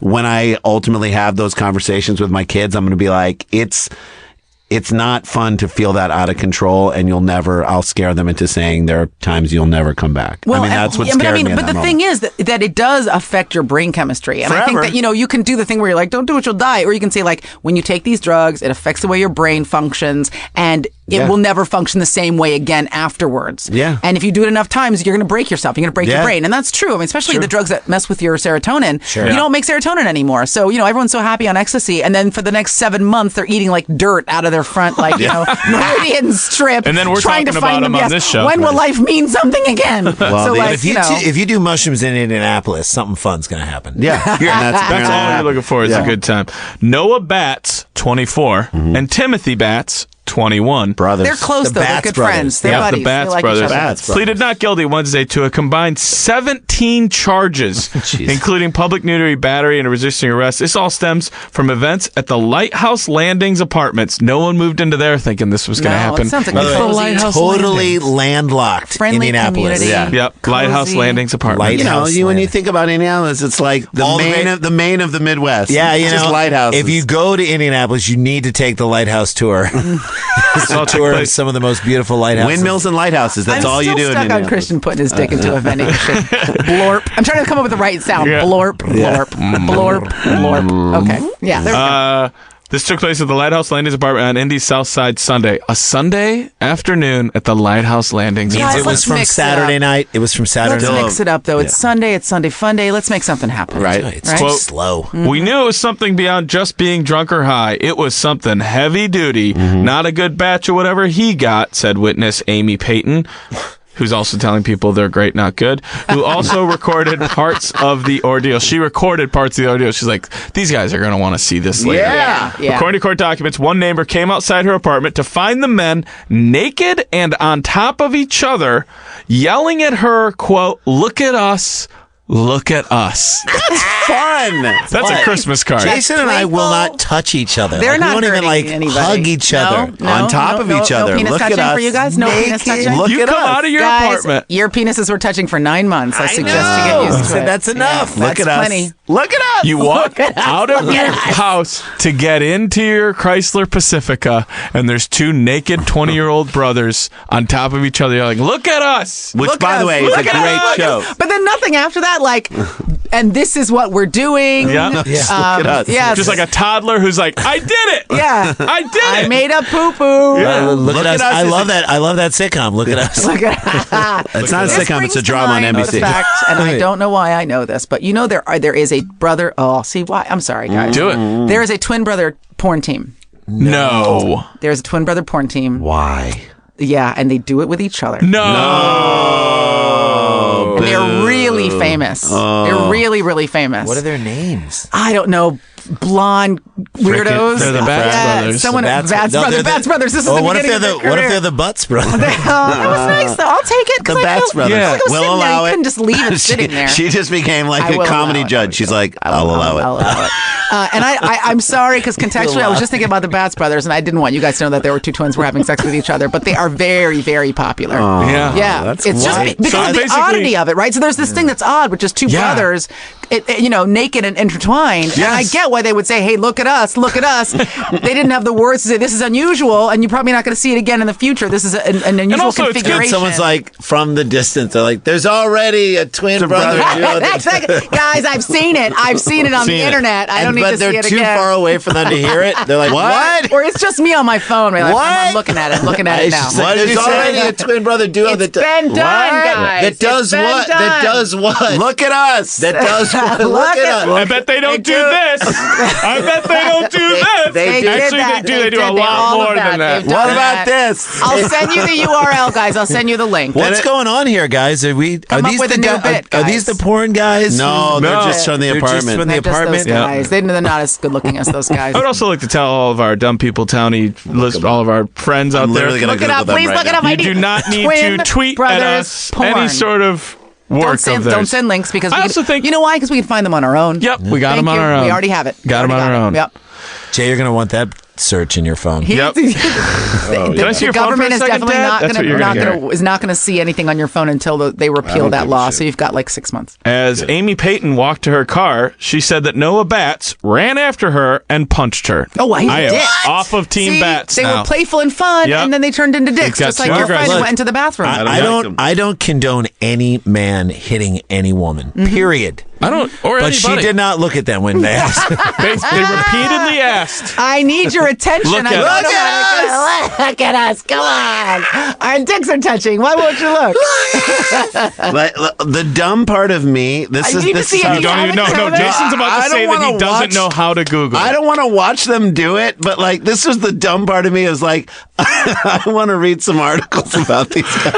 when I ultimately have those conversations with my kids, I'm going to be like, it's not fun to feel that out of control, and I'll scare them into saying there are times you'll never come back. I mean, that's what scared me. But the thing is that it does affect your brain chemistry. And I think Forever. that, you can do the thing where you're like, don't do it, you'll die. Or you can say, like, when you take these drugs, it affects the way your brain functions, and it will never function the same way again afterwards. Yeah. And if you do it enough times, you're going to break yourself. You're going to break your Yeah. brain. And that's true. I mean, especially the drugs that mess with your serotonin. Sure. You Yeah. don't make serotonin anymore. So, everyone's so happy on ecstasy. And then for the next 7 months, they're eating like dirt out of their front, like, meridian strip. And then we're trying talking to find about them, them on yes, this show. when will life mean something again? Well, so, the- like, If you do mushrooms in Indianapolis, something fun's going to happen. Yeah. And That's all you're looking for is a good time. Noah Batts, 24, and Timothy Batts, 21. brothers. they're close, The though. They're Batts good brothers. friends. They're Yeah, buddies. the Batts they like brothers. each other. Batts brothers. Pleaded not guilty Wednesday to a combined 17 charges, including public nudity, battery, and a resisting arrest. This all stems from events at the Lighthouse Landings apartments. No one moved into there thinking this was going to No, happen. it sounds like By the way, cozy. Lighthouse totally landlocked Friendly Indianapolis. community. Yep, Cozy. Lighthouse Landings apartments. Lighthouse when you Landing. think about Indianapolis, it's like All the the main of the Midwest. Yeah, It's just lighthouses. if you go to Indianapolis, you need to take the lighthouse tour. It's a tour of some of the most beautiful lighthouses. windmills and lighthouses, that's I'm all you still do in stuck on Indianapolis. Christian putting his dick into a vending machine. Blorp. I'm trying to come up with the right sound. Yeah. Blorp, blorp, blorp, blorp. Okay. Yeah, there we go. This took place at the Lighthouse Landings apartment on Indy's South Side Sunday. A Sunday afternoon at the Lighthouse Landings Guys, It apartment. was let's from mix it Saturday up. night. It was from Saturday Let's night. mix it up, though. It's Sunday. It's Sunday Fun Day. Let's make something happen. Right. It's Right? too Quote, slow. We knew it was something beyond just being drunk or high. It was something heavy duty, not a good batch of whatever he got, said witness Amy Payton, who's also telling people they're great, not good, who also recorded parts of the ordeal. She recorded parts of the ordeal. She's like, these guys are going to want to see this later. Yeah. According to court documents, one neighbor came outside her apartment to find the men naked and on top of each other, yelling at her, quote, "Look at us. Look at us." Fun. That's a Christmas card. Jason and I will playful. not touch each other. They're Like, not we won't even hurting like anybody. hug each other. No, on top of each other. No penis Look at touching us. for you guys. No penis Naked. touching. Look You at come us. out of your Guys, apartment. your penises were touching for 9 months. I suggest you get used to So it. that's enough. Yeah, Look that's at us. plenty. Look at us. You walk out of your house to get into your Chrysler Pacifica, and there's two naked 20-year-old brothers on top of each other. You're like, look at us. Which, Look by at the us. way, is Look a at us. great show. But then nothing after that, like and this is what we're doing. Yeah. Look at us. Yes. Just like a toddler who's like, I did it. Yeah. I did it. I made a poo-poo. Look at us. I love that. I love that sitcom. Look at us. Look at It's not a This sitcom, it's brings a drama on to mind NBC. a fact, and I don't know why I know this, but you know there is a brother. Oh, see why? I'm sorry, guys. Do it. There is a twin brother porn team. No. There's a twin brother porn team. Why? Yeah, and they do it with each other. No. And they're really famous. They're really, really famous. What are their names? I don't know. Blonde weirdos. They're the Bats Brothers. Someone The Bats Brothers. This is the what if beginning they're of their what if career. they're the Butts brothers? Oh, that was nice though. I'll take it. 'cause The I Bats feel- Brothers. Yeah. I feel like it was We'll sitting there. allow You it. couldn't just leave it sitting there. She just became like I a will comedy allow it. judge. She's like, I'll allow it. I'll allow it. And I'm sorry because contextually I was just thinking about the Bats Brothers and I didn't want you guys to know that there were two twins who were having sex with each other, but they are very, very popular. Yeah. Yeah, that's it's just wild. because So of the basically- oddity of it, right? So there's this thing that's odd, which is two Yeah. brothers, naked and intertwined. And I Yes. get why they would say, "Hey, look at us, look at us." They didn't have the words to say this is unusual, and you're probably not going to see it again in the future. This is an unusual also it's good configuration. Someone's like from the distance. They're like, "There's already a twin brother." Exactly. Guys, I've seen it. I've seen it on the Seen it. internet. I don't need but to see they're it too again. far away for them to hear it. They're like, "What?" Or it's just me on my phone. Right? Like, I'm looking at it. I'm looking at it now. What did There's you say? already a twin brother duo It's that been done, guys. that does It's been what? That done. does what? Look at us. That does what? Look Look at- at I us. bet they don't They do do. this. I bet they don't do this. They did Actually, that. they do a did lot all of more than that. They've done What about that. this? I'll send you the URL, guys. I'll send you the link. What's going on here, guys? Are Come up these with the a new guys? bit, Are these guys. the porn guys? No, they're No. just from the They're just apartment. from the They're just apartment. those guys. They're not as good looking as those guys. I would also like to tell all of our dumb people townie list, all of our friends out I'm there. literally gonna Look it Google up. them Please right look it now. up. I You need do not need Twin to tweet at Brothers us porn. any sort of work of theirs. Don't send links because I we also think- you know why? Because we can find them on our own. Yep, we got Thank them on you. our own. We already have it. Got them on our own. Yep. Jay, you're gonna want that search in your phone. Yep. The Can I see your phone for a government is second, definitely Dad? not That's what you're going gonna to is not going to see anything on your phone until they repeal that law. So you've got like 6 months. As Amy Payton walked to her car, she said that Noah Batts ran after her and punched her. Oh, he I am did. off of Team See, Batts they now. were playful and fun, Yep. and then they turned into dicks, got just like too your friend aggressive. who went into the bathroom. I don't condone any man hitting any woman. Period. I don't, or But she anybody. did not look at them when they asked. They repeatedly asked. I need your attention. Look I at don't us. know how to- Look at us. Come on. Our dicks are touching. Why won't you look? Like, the dumb part of me. This I is need to this see is it. how- You don't even know. No, Jason's about I to say don't that he wanna doesn't watch- know how to Google. I don't want to watch them do it, but like this is the dumb part of me is like I want to read some articles about these guys.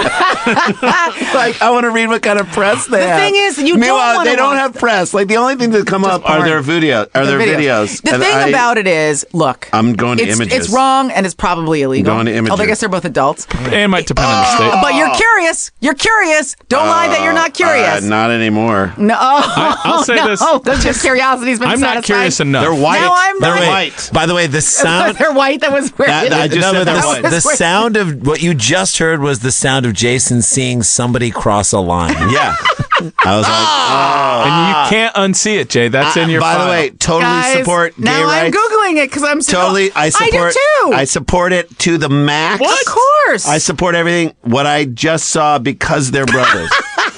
Like I want to read what kind of press they have. thing is, you don't Meanwhile, wanna they don't watch have press. Like the only thing that come up are porn. their videos. The And thing about it is, look, I'm going to it's, images. It's wrong and it's probably illegal. Going to images. Although I guess they're both adults. And might depend on the state. But you're curious. You're curious. Don't lie that you're not curious. Not anymore. No. I'll say no. this. That's just curiosity's been I'm satisfied. not curious enough. They're white. Now I'm They're not. white. By the way, the sound. They're white. That was weird. I just No, said but they're the, white. the sound of what you just heard was the sound of Jason seeing somebody cross a line. Yeah. I was like, And you can't unsee it, Jay. That's in your by file. the way, totally Guys, support gay now rights. I'm Googling it because I'm so Totally, I support. I do too. I support it to the max. Of course. I support everything. What I just saw because they're brothers.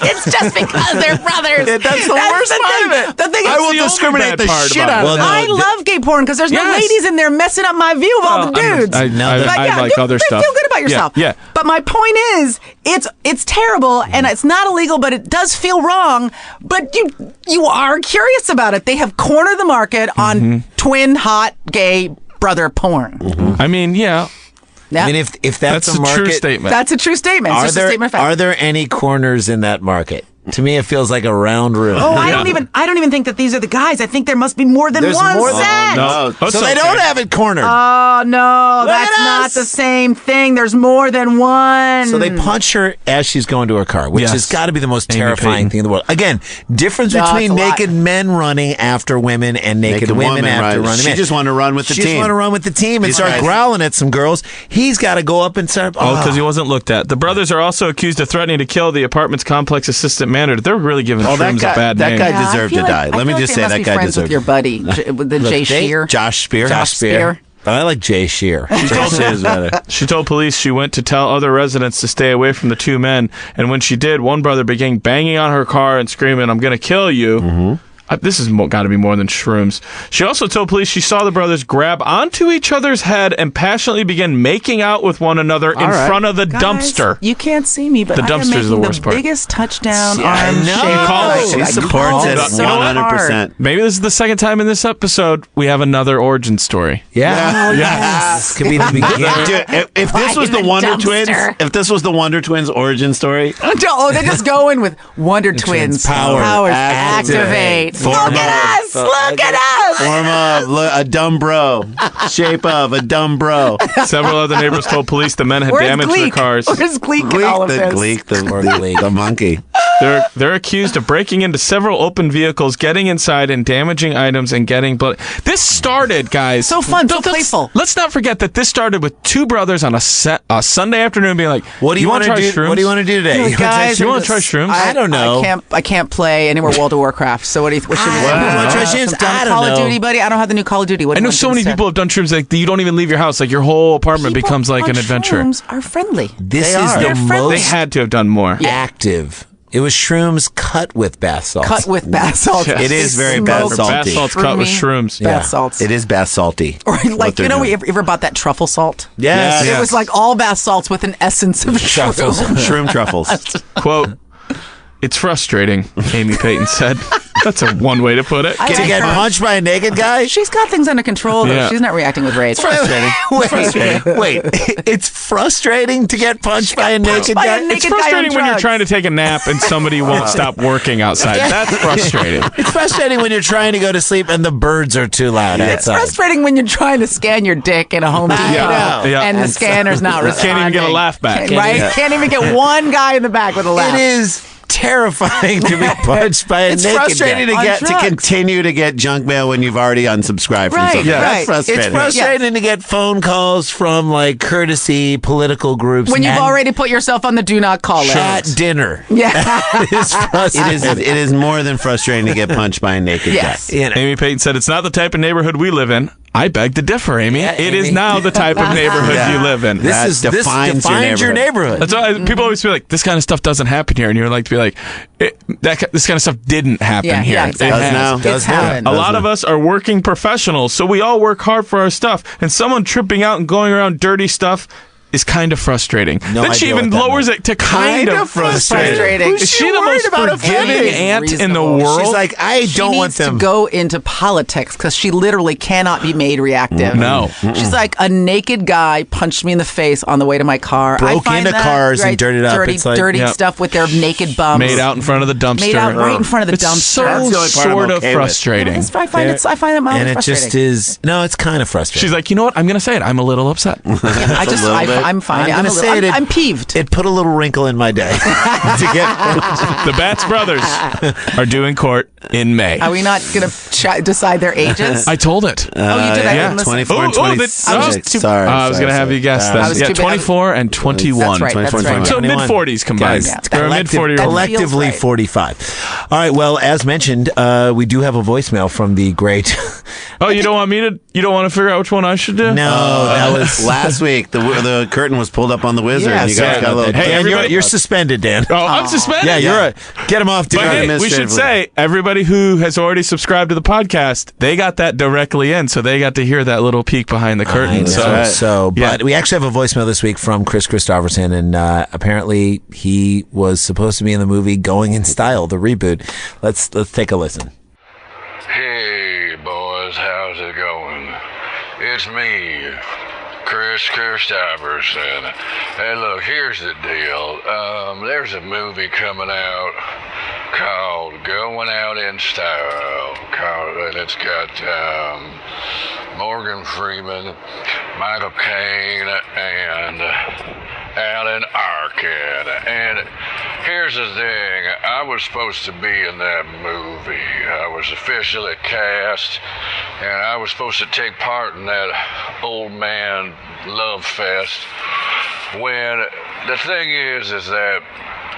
It's just because they're brothers. That's the worst part of it. The thing is, I will the only discriminate bad the part shit about out it. of them. I love gay porn because there's no Yes. ladies in there messing up my view of all the dudes. I like other stuff. Feel good about yourself. Yeah. But my point is, it's terrible and it's not illegal, but it does feel wrong. But you are curious about it. They have cornered the market on twin hot gay brother porn. I mean, yeah. Yeah. I mean, if that's, That's a a market, true statement. That's a true statement. It's are just a there statement of fact. are there any corners in that market? To me, it feels like a round room. Oh, I don't even think that these are the guys. I think there must be more than There's one more than- set. No. so they don't have it cornered. Oh no, that's at not us. the same thing. There's more than one. So they punch her as she's going to her car, which Yes. has got to be the most Amy terrifying Payton. thing in the world. Again, difference No, between it's a lot. naked men running after women and naked women after right. running She men. just wanted to run with the She team. just wanted to run with the team and These start guys- growling at some girls. He's got to go up and start. Oh, because he wasn't looked at. The brothers are also accused of threatening to kill the apartment's complex assistant manager. They're really giving Shrooms a bad name. guy Yeah, I deserved feel to like- die. I Let me feel just like say they must that be guy friends deserved with your buddy, the Jay Shear. Josh Spear. Josh Spear. I like Jay Shear. Jay Shear is better. She told police she went to tell other residents to stay away from the two men, and when she did, one brother began banging on her car and screaming, "I'm going to kill you." Mm-hmm. This has got to be more than shrooms. She also told police she saw the brothers grab onto each other's head and passionately begin making out with one another in front of the dumpster. You can't see me, but The dumpster is the worst part. Biggest touchdown arm I know. shape. She supports it You know what? 100%. Maybe this is the second time in this episode we have another origin story. Yeah. Yes. Could be the beginning. Dude, if this was the Wonder Twins, if this was the Wonder Twins origin story, Oh, they just go in with Wonder Twins. Powers Activate. Form Look of- at us. Look at us. form of a dumb bro, shape of a dumb bro. Several other neighbors told police the men had Where's damaged Gleek? their cars. Where's Gleek in all of the this? Gleek, the monkey. They're accused of breaking into several open vehicles, getting inside and damaging items and getting blood. This started, guys. So fun, so Let's- playful. Let's not forget that this started with two brothers on a Sunday afternoon being like, What do you want wanna to try do? shrooms? What do you want to do today? Like, guys, you I'm wanna try just- shrooms? I don't know. I can't play any more World of Warcraft. So what do you? What should we do? wanna try shrooms? Some dumb I don't Call of know. Duty, buddy. I don't have the new Call of Duty. What I do you know want so to do many instead? people have done shrooms like you don't even leave your house. Like your whole apartment People becomes like on an adventure. shrooms are friendly. This They is are. the They're friendly. They had to have done more. active. It was shrooms cut with bath salts. Cut with bath salts. Yes. It is very Smoked bath salty. Bath salts cut with shroomy shrooms. Bath salts. It is bath salty. Or what like, they're you know, doing. you ever bought that truffle salt? Yes. Yes. It was like all bath salts with an essence of Truffles. shroom. Shroom truffles. Quote, "It's frustrating," Amy Payton said. That's a one way to put it. I To like get her. punched by a naked guy? She's got things under control, though. Yeah. She's not reacting with rage. Wait, it's frustrating to get punched by a naked by a guy? naked It's guy on frustrating when you're drugs. trying to take a nap and somebody won't stop working outside. That's frustrating. It's frustrating when you're trying to go to sleep and the birds are too loud It's outside. frustrating when you're trying to scan your dick in a Home Depot know. Yeah. and the And scanner's not Can't responding. even get a laugh back. Right? Can't even get one guy in the back with a laugh. It is terrifying to be punched by a It's naked frustrating guy. to get to drugs. continue to get junk mail when you've already unsubscribed from Right, something. yeah. That's right. It's frustrating. frustrating to get phone calls from like courtesy political groups When you've and already put yourself on the do not call at list. dinner. Yeah. It's frustrating. It is more than frustrating to get punched by a naked Yes. guy. You know. Amy Payton said, "It's not the type of neighborhood we live in." I beg to differ, Amy. Yeah, It is Amy. now the type of neighborhood Yeah. you live in. This defines your neighborhood. That's why people always feel like this kind of stuff doesn't happen here, and you're like to be like, this kind of stuff didn't happen Yeah, here. yeah, It exactly. Does has. now. It's Does now. happened. A lot of us are working professionals, so we all work hard for our stuff. And someone tripping out and going around dirty stuff is kind of frustrating. No Then she idea even what that lowers it to kind of frustrating. Is she the most forgiving aunt in the Reasonable. world? She's like, I She don't want needs them. to go into politics because she literally cannot be made reactive. No. She's like, a naked guy punched me in the face on the way to my car. I Broke find into that, cars and dirtied up. Dirty, It's like- dirty Yeah. stuff with their naked bums. Made out in front of the dumpster. Made out right in front of the It's dumpster. so That's the only part I'm sort of okay with. frustrating. I find it mildly and it frustrating. just is. No, it's kind of frustrating. She's like, you know what? I'm going to say it. I'm a little upset. I'm fine. I'm gonna say it. I'm peeved. It put a little wrinkle in my day to get. The Batts brothers are due in court in May. Are we not going to decide their ages? I told it. Oh, you did. I yeah. didn't listen. 24 and Oh, oh, 26. that- I was just too- Sorry. I was going to have you guess I that. was Yeah, too bad. 24 and 21. That's right. 24. So Twenty-one. mid-40s combined. Guys, Yeah. They're a mid-40-year-old. That feels Collectively right. 45. All right. Well, as mentioned, we do have a voicemail from the great. Oh, you don't want to figure out which one I should do? No, that was Last week, the curtain was pulled up on the wizard, Yeah, and you guys sorry got a about little. that. Hey, Dan, everybody- you're suspended, Dan. Oh, I'm suspended? Yeah, you're right. Get him off, dude. But hey, we should say, everybody who has already subscribed to the podcast, they got that directly in, so they got to hear that little peek behind the curtain. But we actually have a voicemail this week from Chris Christopherson, and apparently he was supposed to be in the movie Going in Style, the reboot. Let's take a listen. Hey boys, how's it going? It's me, Chris Christopherson. Hey look, here's the deal. There's a movie coming out called Going Out in Style. And it's got Morgan Freeman, Michael Caine, and Alan Arkin. And here's the thing, I was supposed to be in that movie. I was officially cast, and I was supposed to take part in that old man love fest. When the thing is that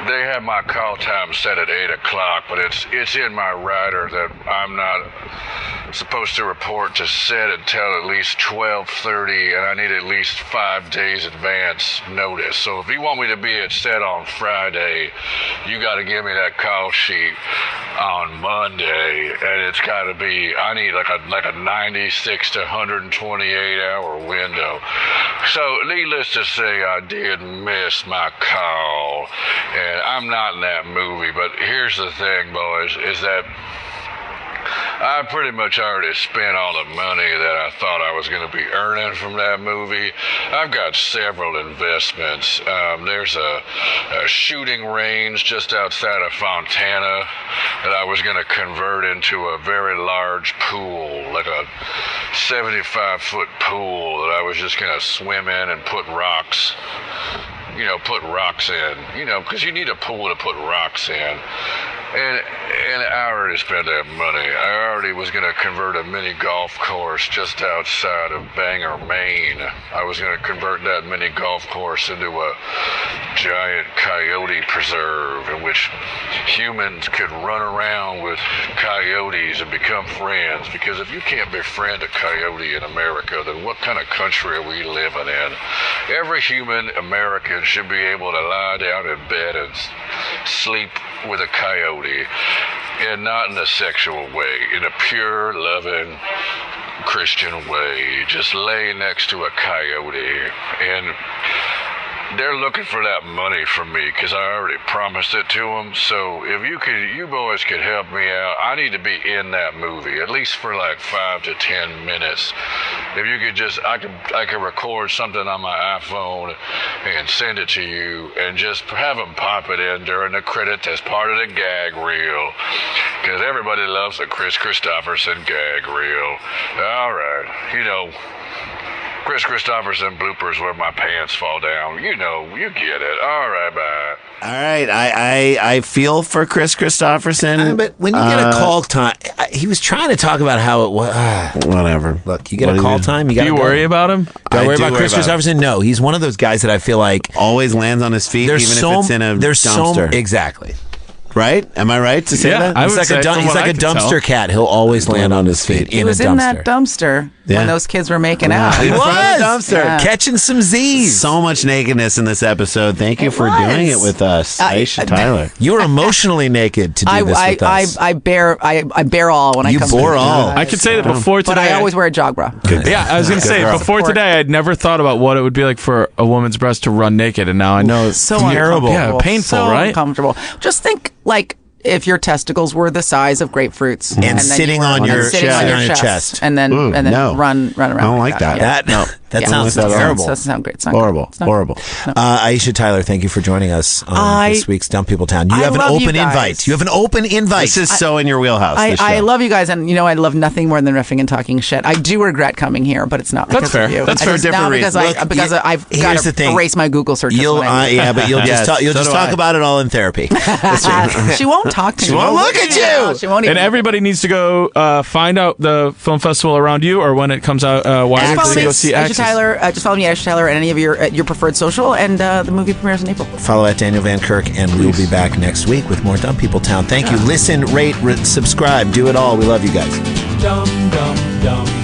they have my call time set at 8 o'clock, but it's in my rider that I'm not supposed to report to set until at least 12:30, and I need at least 5 days advance notice. So if you want me to be at set on Friday, you got to give me that call sheet on Monday, and it's got to be, I need like a 96 to 128 hour window. So needless to say, I did miss my call, and I'm not in that movie. But here's the thing, boys, is that I pretty much already spent all the money that I thought I was going to be earning from that movie. I've got several investments. There's a shooting range just outside of Fontana that I was going to convert into a very large pool, like a 75-foot pool that I was just going to swim in and put rocks in, because you need a pool to put rocks in. And I already spent that money. I already was going to convert a mini golf course just outside of Bangor, Maine. I was going to convert that mini golf course into a giant coyote preserve in which humans could run around with coyotes and become friends. Because if you can't befriend a coyote in America, then what kind of country are we living in? Every human American should be able to lie down in bed and sleep with a coyote, and not in a sexual way, in a pure, loving, Christian way. Just lay next to a coyote, and they're looking for that money from me because I already promised it to them. So if you boys could help me out, I need to be in that movie at least for like 5 to 10 minutes. If you could just, I could record something on my iPhone and send it to you, and just have them pop it in during the credits as part of the gag reel, because everybody loves a Chris Christopherson gag reel. All right, Chris Christopherson bloopers where my pants fall down. You get it. All right, bye. All right, I feel for Chris Christopherson. But when you get a call time, he was trying to talk about how it was. Whatever. Look, you get a call time, you got to Do you worry about him? Do I worry about Chris Christopherson? No, he's one of those guys that I feel like always lands on his feet, even if it's in a dumpster. Exactly. Right? Am I right to say that? I He's would like a dumpster cat. He'll always land on his feet. He was in that dumpster when those kids were making out. He was dumpster. catching some Z's. So much nakedness in this episode. Thank you for doing it with us, Aisha Tyler. You were emotionally naked to do this with us. I bear all when I come. You bore all. I could say that before today. But I always wear a jog bra. Yeah, I was going to say, before today, I'd never thought about what it would be like for a woman's breast to run naked, and now I know it's so terrible. Yeah, painful, so right? Uncomfortable. Just think, if your testicles were the size of grapefruits and then sitting on your chest, and then run around. I don't like that. That sounds terrible. That doesn't sound great. Horrible. Aisha Tyler, thank you for joining us on this week's Dumb People Town. You have an open invite. You have an open invite. This is so in your wheelhouse. I love you guys, and I love nothing more than riffing and talking shit. I do regret coming here, but it's not because of you. That's fair. Different reason. Because I've got to erase my Google search. But you'll just talk about it all in therapy. She won't talk to me. She won't look at you. She won't even. And everybody needs to go find out the film festival around you, or when it comes out. Why do they go see Axis? Just follow me, Aisha Tyler, and any of your preferred social, and the movie premieres in April. Follow at Daniel Van Kirk, and we will be back next week with more Dumb People Town. Thank you. Listen, rate, subscribe, do it all. We love you guys. Dumb, dumb, dumb.